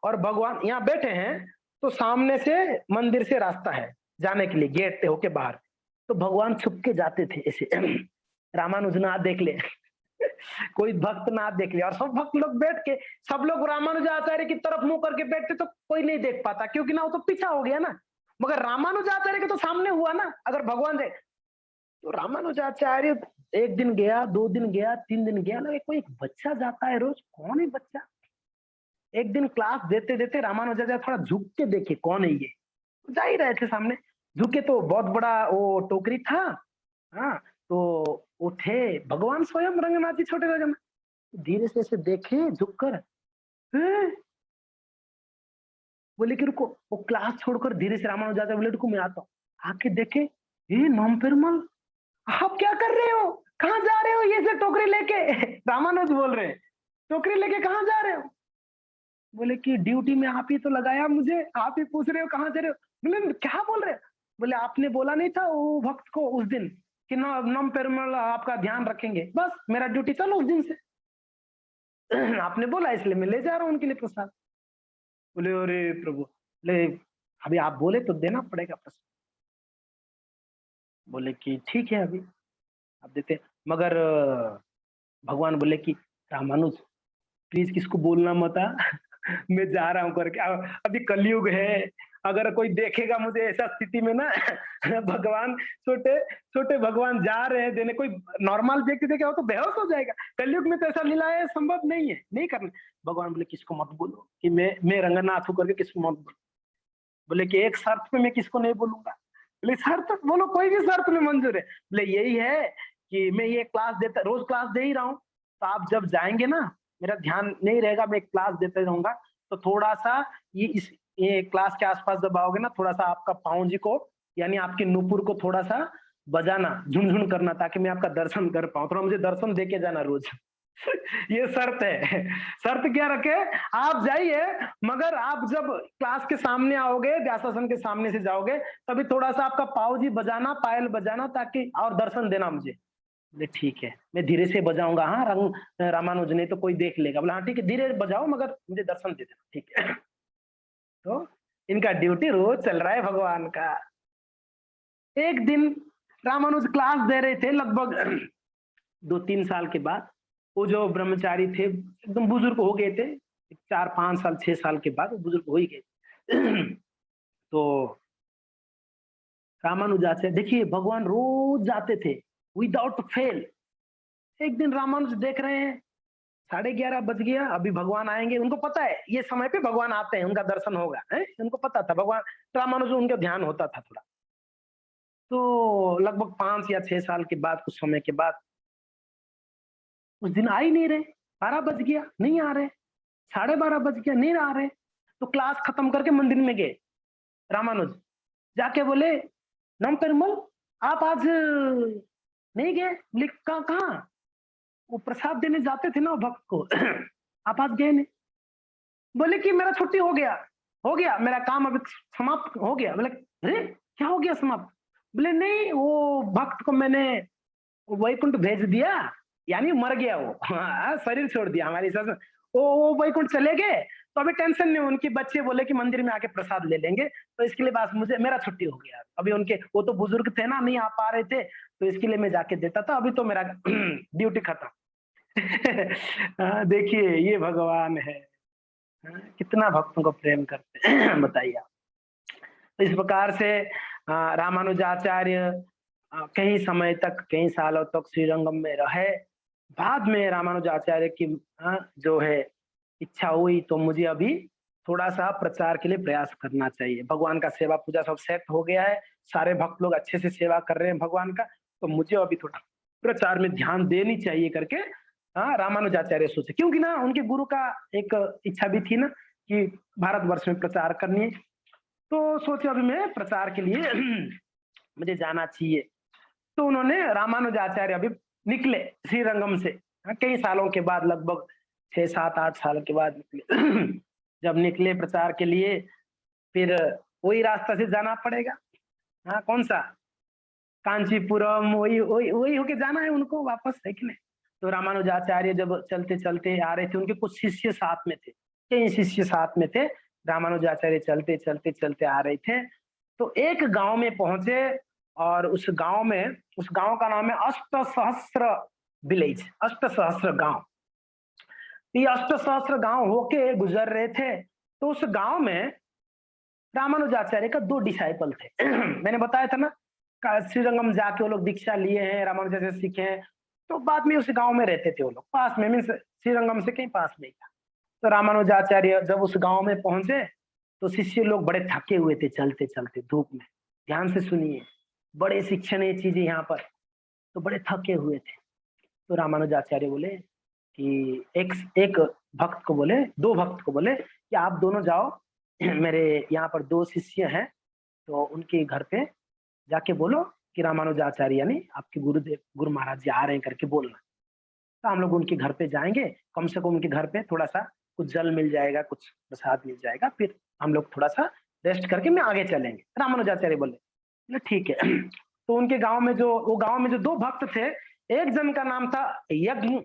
और भगवान यहाँ बैठे हैं, तो सामने से मंदिर से रास्ता है जाने के लिए, गेट से होके बाहर। तो भगवान छुप के जाते थे ऐसे, रामानुज ना देख ले, कोई भक्त ना देख ले। और सब भक्त लोग बैठ के, सब लोग रामानुजाचार्य की तरफ मुंह करके बैठते, तो कोई नहीं देख पाता, क्योंकि ना वो तो पीछा हो गया ना। मगर रामानुजाचार्य के तो सामने हुआ ना, अगर भगवान देख। तो रामानुजाचार्य एक दिन गया, 2 दिन गया, 3 दिन गया, लगे कोई एक बच्चा जाता है रोज, कौन है बच्चा? एक दिन क्लास देते देते रामानुजाचार्य थोड़ा झुक के देखे कौन है ये। जा ही रहे थे सामने, झुके तो बहुत बड़ा वो टोकरी था। हाँ, तो वो थे भगवान स्वयं रंगनाथ जी, छोटे रंगनाथ। धीरे से ऐसे देखे झुक कर, बोले कि रुको। वो क्लास छोड़कर धीरे से रामानुजाचार्य बोले रुको मैं आता हूँ। आके देखे, ये नम पेरुमल, आप क्या कर रहे हो, कहाँ जा रहे हो ये से टोकरी लेके? रामानुज बोल रहे हैं, टोकरी लेके कहाँ जा रहे हो? बोले कि ड्यूटी में आप ही तो लगाया मुझे, आप ही पूछ रहे हो कहाँ जा रहे हो? बोले क्या बोल रहे हो? बोले आपने बोला नहीं था वो भक्त को उस दिन कि नम पेरुमल आपका ध्यान रखेंगे, बस मेरा ड्यूटी चलो उस दिन से। आपने बोला इसलिए मैं ले जा रहा हूँ उनके लिए प्रसाद। बोले अरे प्रभु, बोले अभी आप बोले तो देना पड़ेगा प्रसाद। बोले कि ठीक है अभी आप देते, मगर भगवान बोले कि रामानुज प्लीज किसको बोलना मत मैं जा रहा हूँ करके। अभी कलयुग है, अगर कोई देखेगा मुझे ऐसा स्थिति में ना, भगवान छोटे छोटे भगवान जा रहे हैं देने, कोई नॉर्मल व्यक्ति देखेगा वो तो बेहोश हो जाएगा। कलयुग में तो ऐसा लीलाएं संभव नहीं है, नहीं करना। भगवान बोले किसको मत बोलो कि मैं रंगनाथ हूं करके, किसको मत बोलो। बोले कि एक शर्त पे मैं किसको नहीं बोलूंगा, बोले शर्त बोलो, कोई भी शर्त में मंजूर है। बोले यही है कि मैं ये क्लास देता, रोज क्लास दे ही रहा हूँ, तो आप जब जाएंगे ना, मेरा ध्यान नहीं रहेगा, मैं क्लास देते रहूंगा, तो थोड़ा सा ये क्लास के आसपास जब आओगे ना, थोड़ा सा आपका पाँव जी को, यानी आपके नुपुर को थोड़ा सा बजाना, झुनझुन करना, ताकि मैं आपका दर्शन कर पाऊँ, थोड़ा मुझे दर्शन दे के जाना रोज। ये शर्त है। शर्त क्या रखे, आप जाइए, मगर आप जब क्लास के सामने आओगे, व्यासासन के सामने से जाओगे, तभी थोड़ा सा आपका पाव जी बजाना, पायल बजाना, ताकि और दर्शन देना मुझे। बोले ठीक है, मैं धीरे से बजाऊंगा, हाँ रंग रामानुज, नहीं तो कोई देख लेगा। बोला हाँ ठीक है, धीरे बजाओ, मगर मुझे दर्शन दे देना, ठीक है। तो इनका ड्यूटी रोज चल रहा है भगवान का। एक दिन रामानुज क्लास दे रहे थे, लगभग 2-3 साल के बाद, वो जो ब्रह्मचारी थे एकदम बुजुर्ग हो गए थे, 4-5 साल 6 साल के बाद वो बुजुर्ग हो ही गए। तो रामानुजाचार्य देखिए, भगवान रोज जाते थे विदाउट फेल। एक दिन रामानुज देख रहे हैं 11:30 बज गया, अभी भगवान आएंगे, उनको पता है ये समय पे भगवान आते हैं, उनका दर्शन होगा, है उनको पता था, भगवान रामानुज उनका ध्यान होता था थोड़ा। तो लगभग 5 या 6 साल के बाद, कुछ समय के बाद, उस दिन आ ही नहीं रहे, 12 बज गया नहीं आ रहे, 12:30 बज गया नहीं आ रहे। तो क्लास खत्म करके मंदिर में गए रामानुज, जाके बोले नम पेरुमल, आप आज नहीं गए? बोले कहाँ? वो प्रसाद देने जाते थे ना वो भक्त को। आप आज गए नहीं? बोले कि मेरा छुट्टी हो गया मेरा काम अभी समाप्त हो गया। बोले अरे क्या हो गया समाप्त? बोले नहीं, वो भक्त को मैंने वैकुंठ भेज दिया, यानी मर गया वो। हाँ, शरीर छोड़ दिया हमारी हिसाब से, वो वैकुंठ चले गए, तो अभी टेंशन नहीं, उनके बच्चे बोले कि मंदिर में आके प्रसाद ले लेंगे, तो इसके लिए बस मुझे मेरा छुट्टी हो गया। अभी उनके वो तो बुजुर्ग थे ना, नहीं आ पा रहे थे, तो इसके लिए मैं जाके देता था, अभी तो मेरा ड्यूटी खत्म। हाँ, देखिए ये भगवान है, हाँ, कितना भक्तों को प्रेम करते हैं। बताइए आप। तो इस प्रकार से रामानुजाचार्य कई समय तक, कई सालों तक श्रीरंगम में रहे। बाद में रामानुजाचार्य की जो है इच्छा हुई, तो मुझे अभी थोड़ा सा प्रचार के लिए प्रयास करना चाहिए। भगवान का सेवा पूजा सब सेट हो गया है, सारे भक्त लोग अच्छे से सेवा कर रहे हैं भगवान का, तो मुझे अभी थोड़ा प्रचार में ध्यान देनी चाहिए करके रामानुजाचार्य सोचे, क्योंकि ना उनके गुरु का एक इच्छा भी थी ना कि भारतवर्ष में प्रचार करनी है। तो सोचे अभी मैं प्रचार के लिए मुझे जाना चाहिए। तो उन्होंने रामानुजाचार्य अभी निकले श्रीरंगम से, कई सालों के बाद, लगभग 6-7-8 साल के बाद निकले। जब निकले प्रचार के लिए, फिर वही रास्ता से जाना पड़ेगा। हाँ, कौन सा? कांचीपुरम, वही वही वही होके जाना है उनको वापस, है कि नहीं? तो रामानुजाचार्य जब चलते चलते आ रहे थे, उनके कुछ शिष्य साथ में थे, कई शिष्य साथ में थे। रामानुजाचार्य चलते चलते चलते आ रहे थे, तो एक गांव में पहुंचे, और उस गांव का नाम है अष्ट सहस्त्र विलेज, अष्ट सहस्त्र गांव। ये अष्ट सहस्त्र गांव होके गुजर रहे थे, तो उस गांव में रामानुजाचार्य का 2 डिसाइपल थे। मैंने बताया था ना, श्रीरंगम जाके वो लोग दीक्षा लिए हैं, रामानुजाचार्य सीखे हैं, तो बाद में उस गांव में रहते थे वो लोग, पास में, मीन्स श्रीरंगम से कहीं पास में ही था। तो रामानुजाचार्य जब उस गांव में पहुंचे, तो शिष्य लोग बड़े थके हुए थे चलते चलते धूप में। ध्यान से सुनिए, बड़े शिक्षण ये चीजें यहाँ पर, तो बड़े थके हुए थे। तो रामानुजाचार्य बोले कि एक भक्त को बोले, 2 भक्त को बोले कि आप दोनों जाओ, मेरे यहाँ पर 2 शिष्य हैं, तो उनके घर पे जाके बोलो कि रामानुजाचार्य यानी आपके गुरुदेव, गुरु महाराज जी आ रहे हैं करके बोलना। तो हम लोग उनके घर पे जाएंगे, कम से कम उनके घर पे थोड़ा सा कुछ जल मिल जाएगा, कुछ प्रसाद मिल जाएगा, फिर हम लोग थोड़ा सा रेस्ट करके मैं आगे चलेंगे। रामानुजाचार्य बोले ठीक है। तो उनके गांव में वो गांव में जो 2 भक्त थे, एक जन का नाम था यज्ञेश।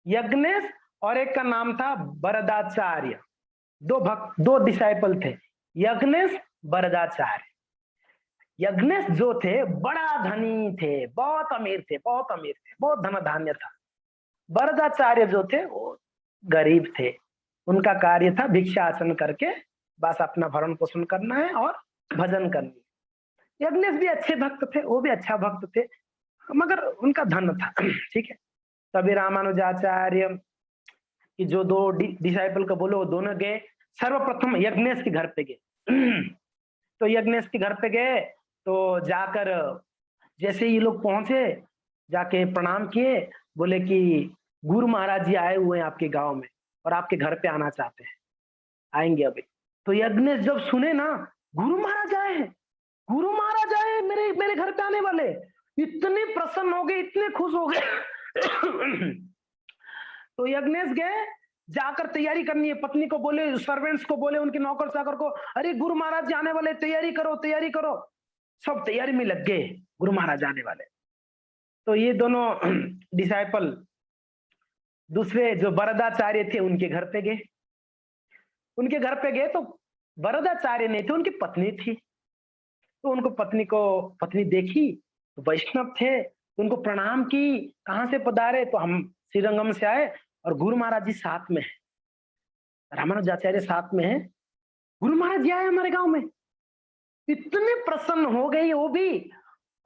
यज्ञेश, और एक का नाम था वरदाचार्य। 2 भक्त, 2 डिसाइपल थे, यज्ञेश, वरदाचार्य। यज्ञेश जो थे बड़ा धनी थे, बहुत अमीर थे, बहुत अमीर थे, बहुत धन धान्य था। वरदाचार्य जो थे वो गरीब थे, उनका कार्य था भिक्षाचन करके बस अपना भरण पोषण करना है और भजन करनी। यज्ञेश भी अच्छे भक्त थे, वो भी अच्छा भक्त थे, मगर उनका धन था। ठीक है। तभी रामानुजाचार्य की जो 2 डिसाइपल को बोलो, वो दोनों गए, सर्वप्रथम यज्ञेश के घर पे गए। तो यज्ञेश के घर पे गए, तो जाकर जैसे ये लोग पहुंचे, जाके प्रणाम किए, बोले कि गुरु महाराज जी आए हुए हैं आपके गांव में और आपके घर पे आना चाहते हैं, आएंगे अभी। तो यज्ञेश जब सुने ना गुरु महाराज आए हैं, गुरु महाराज आए मेरे मेरे घर पे आने वाले, इतने प्रसन्न हो गए, इतने खुश हो गए। तो यज्ञेश गए, जाकर तैयारी करनी है, पत्नी को बोले, सर्वेंट्स को बोले, उनके नौकर चाकर को, अरे गुरु महाराज जी आने वाले, तैयारी करो तैयारी करो। सब तैयारी में लग गए, गुरु महाराज आने वाले। तो ये दोनों डिसाइपल दूसरे जो वरदाचार्य थे उनके घर पे गए। उनके घर पे गए तो वरदाचार्य नहीं थे, उनकी पत्नी थी। तो उनको पत्नी देखी तो वैष्णव थे, तो उनको प्रणाम की, कहाँ से पधारे, तो हम श्रीरंगम से आए और गुरु महाराज जी साथ में है, रामानुजाचार्य साथ में है, गुरु महाराज जी आए हमारे गांव में। इतने प्रसन्न हो गई वो भी,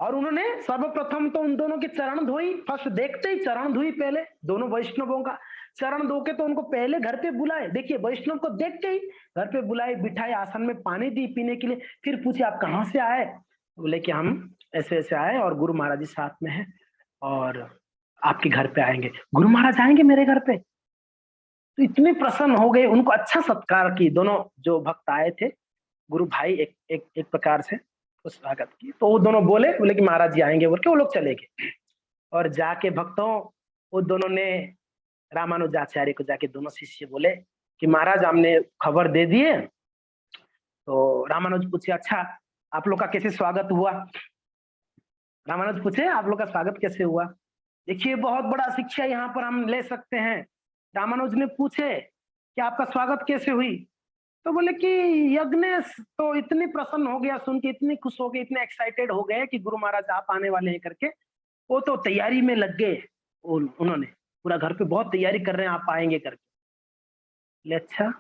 और उन्होंने सर्वप्रथम तो उन दोनों के चरण धोई, फर्स्ट देखते ही चरण धोई पहले दोनों वैष्णवों का, चरण धो के तो उनको पहले घर पे बुलाए। देखिए वैष्णव को देख के ही घर पे बुलाए, बिठाए, आसन में पानी दी पीने के लिए, फिर पूछे आप कहाँ से आए, बोले कि हम ऐसे ऐसे आए और गुरु महाराज जी साथ में है और आपके घर पे आएंगे, गुरु महाराज आएंगे मेरे घर पे। तो इतने प्रसन्न हो गए, उनको अच्छा सत्कार की, दोनों जो भक्त आए थे गुरु भाई एक प्रकार से स्वागत की। तो वो दोनों बोले कि महाराज जी आएंगे बोल के वो लोग चले गए। और जाके भक्तों वो दोनों ने रामानुजाचार्य को जाके दोनों शिष्य बोले कि महाराज हमने खबर दे दिए। तो रामानुज पूछे अच्छा आप लोग का कैसे स्वागत हुआ, रामानुज पूछे आप लोग का स्वागत कैसे हुआ। देखिए बहुत बड़ा शिक्षा यहाँ पर हम ले सकते हैं। रामानुज ने पूछे कि आपका स्वागत कैसे हुई, तो बोले कि यज्ञेश तो इतनी प्रसन्न हो गया सुन के, इतनी खुश हो गए, इतने एक्साइटेड हो गए कि गुरु महाराज आप आने वाले हैं करके, वो तो तैयारी में लग गए, उन्होंने पूरा घर पे बहुत तैयारी कर रहे हैं आप आएंगे करके। अच्छा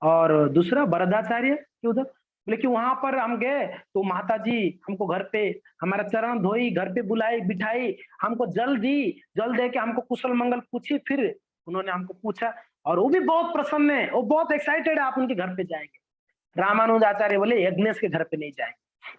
और दूसरा वरदाचार्य के उधर, बोले कि वहां पर हम गए तो माता जी हमको घर पे हमारा चरण धोई, घर पे बुलाई बिठाई, हमको जल दी, जल दे के हमको कुशल मंगल पूछी, फिर उन्होंने हमको पूछा और वो भी बहुत प्रसन्न है, वो बहुत एक्साइटेड है आप उनके घर पे जाएंगे। रामानुजाचार्य बोले यज्ञेश के घर पे नहीं जाएंगे,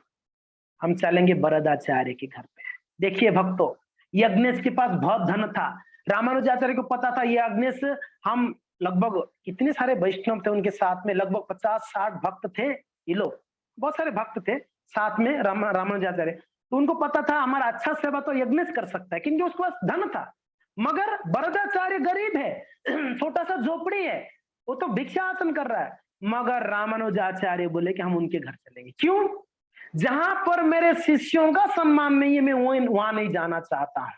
हम चलेंगे वरदाचार्य के घर पे। देखिए भक्तों यज्ञेश के पास बहुत धन था, रामानुजाचार्य को पता था ये यज्ञेश, हम लगभग कितने सारे वैष्णव थे उनके साथ में, लगभग 50-60 भक्त थे, ये लोग बहुत सारे भक्त थे साथ में रामानुजाचार्य। तो उनको पता था हमारा अच्छा सेवा तो यज्ञेश कर सकता है, क्योंकि उसके पास धन था। मगर वरदाचार्य गरीब है, छोटा सा झोपड़ी है, वो तो भिक्षाटन कर रहा है। मगर रामानुजाचार्य बोले कि हम उनके घर चलेंगे, क्यों, जहां पर मेरे शिष्यों का सम्मान नहीं है मैं वहां नहीं जाना चाहता हूं।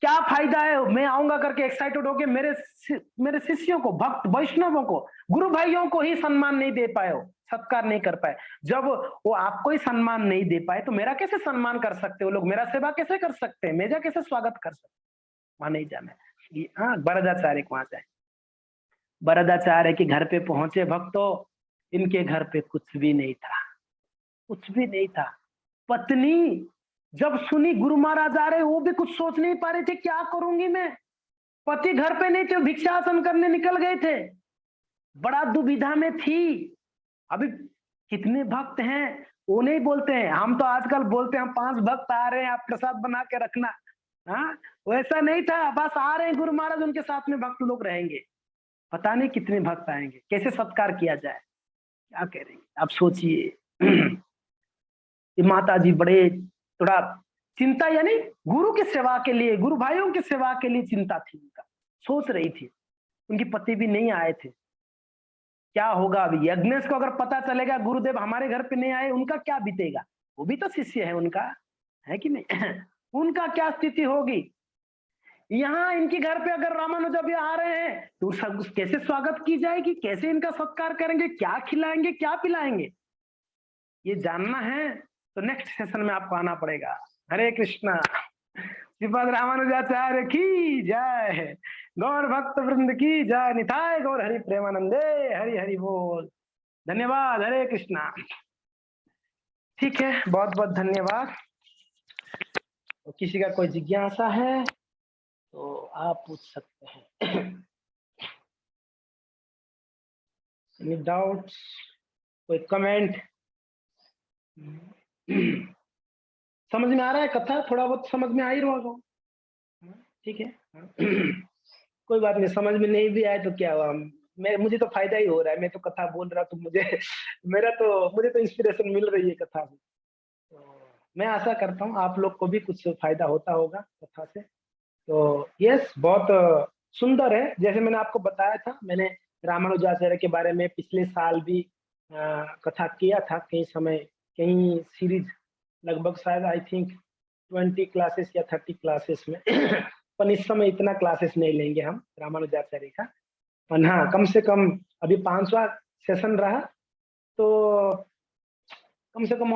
क्या फायदा है मैं आऊंगा करके एक्साइटेड होके मेरे शिष्यों को, भक्त वैष्णवों को, गुरु भाइयों को ही सम्मान नहीं दे पाए हो, सत्कार नहीं कर पाए। जब वो आपको ही सम्मान नहीं दे पाए तो मेरा कैसे सम्मान कर सकते हो लोग, मेरा सेवा कैसे कर सकते हैं, मेरा कैसे स्वागत कर सकते, वहां नहीं जाना है। हाँ वरदाचार्य को वहां जाए। वरदाचार्य के घर पे पहुंचे भक्तों, इनके घर पे कुछ भी नहीं था, कुछ भी नहीं था। पत्नी जब सुनी गुरु महाराज आ रहे, वो भी कुछ सोच नहीं पा रहे थे क्या करूंगी मैं, पति घर पे नहीं थे, भिक्षासन करने निकल गए थे, बड़ा दुविधा में थी। अभी कितने भक्त हैं वो नहीं बोलते हैं, हम तो आजकल बोलते हैं हम 5 भक्त आ रहे हैं आप प्रसाद बना के रखना। हाँ वैसा नहीं था, बस आ रहे हैं गुरु महाराज, उनके साथ में भक्त लोग रहेंगे, पता नहीं कितने भक्त आएंगे, कैसे सत्कार किया जाए, क्या कह रही आप सोचिए। माता जी बड़े थोड़ा चिंता, यानी गुरु की सेवा के लिए, गुरु भाइयों की सेवा के लिए चिंता थी उनका, सोच रही थी। उनके पति भी नहीं आए थे, क्या होगा अभी, यज्ञेश को अगर पता चलेगा गुरुदेव हमारे घर पे नहीं आए, उनका क्या बीतेगा, वो भी तो शिष्य है उनका, है कि नहीं। उनका क्या स्थिति होगी। यहाँ इनके घर पे अगर रामानुजा भी आ रहे हैं तो सब कैसे स्वागत की जाएगी, कैसे इनका सत्कार करेंगे, क्या खिलाएंगे क्या पिलाएंगे, ये जानना है तो नेक्स्ट सेशन में आपको आना पड़ेगा। हरे कृष्णा, श्रीपद रामानुजाचार्य की जय, गौर भक्त वृंद की जय, निताय गौर हरि प्रेमानंदे, हरि हरि बोल। धन्यवाद, हरे कृष्णा। ठीक है, बहुत बहुत धन्यवाद। तो किसी का कोई जिज्ञासा है तो आप पूछ सकते हैं। एनी डाउट्स, कोई कमेंट? समझ में आ रहा है कथा? थोड़ा बहुत समझ में आ ही रहा होगा। ठीक है। कोई बात नहीं, समझ में नहीं भी आए तो क्या हुआ, मैं मुझे तो फायदा ही हो रहा है, मैं तो कथा बोल रहा तो मुझे मुझे तो इंस्पिरेशन मिल रही है कथा से। तो मैं आशा करता हूँ आप लोग को भी कुछ फायदा होता होगा कथा से। तो यस, बहुत सुंदर है। जैसे मैंने आपको बताया था, मैंने रामानुजाचार्य के बारे में पिछले साल भी कथा किया था कई समय, कई सीरीज, लगभग शायद आई थिंक 20 क्लासेस या 30 क्लासेस में। पर इस समय इतना क्लासेस नहीं लेंगे हम रामानुजाचार्य का। पर हाँ, कम से कम अभी 5वां सेशन रहा, तो कम से कम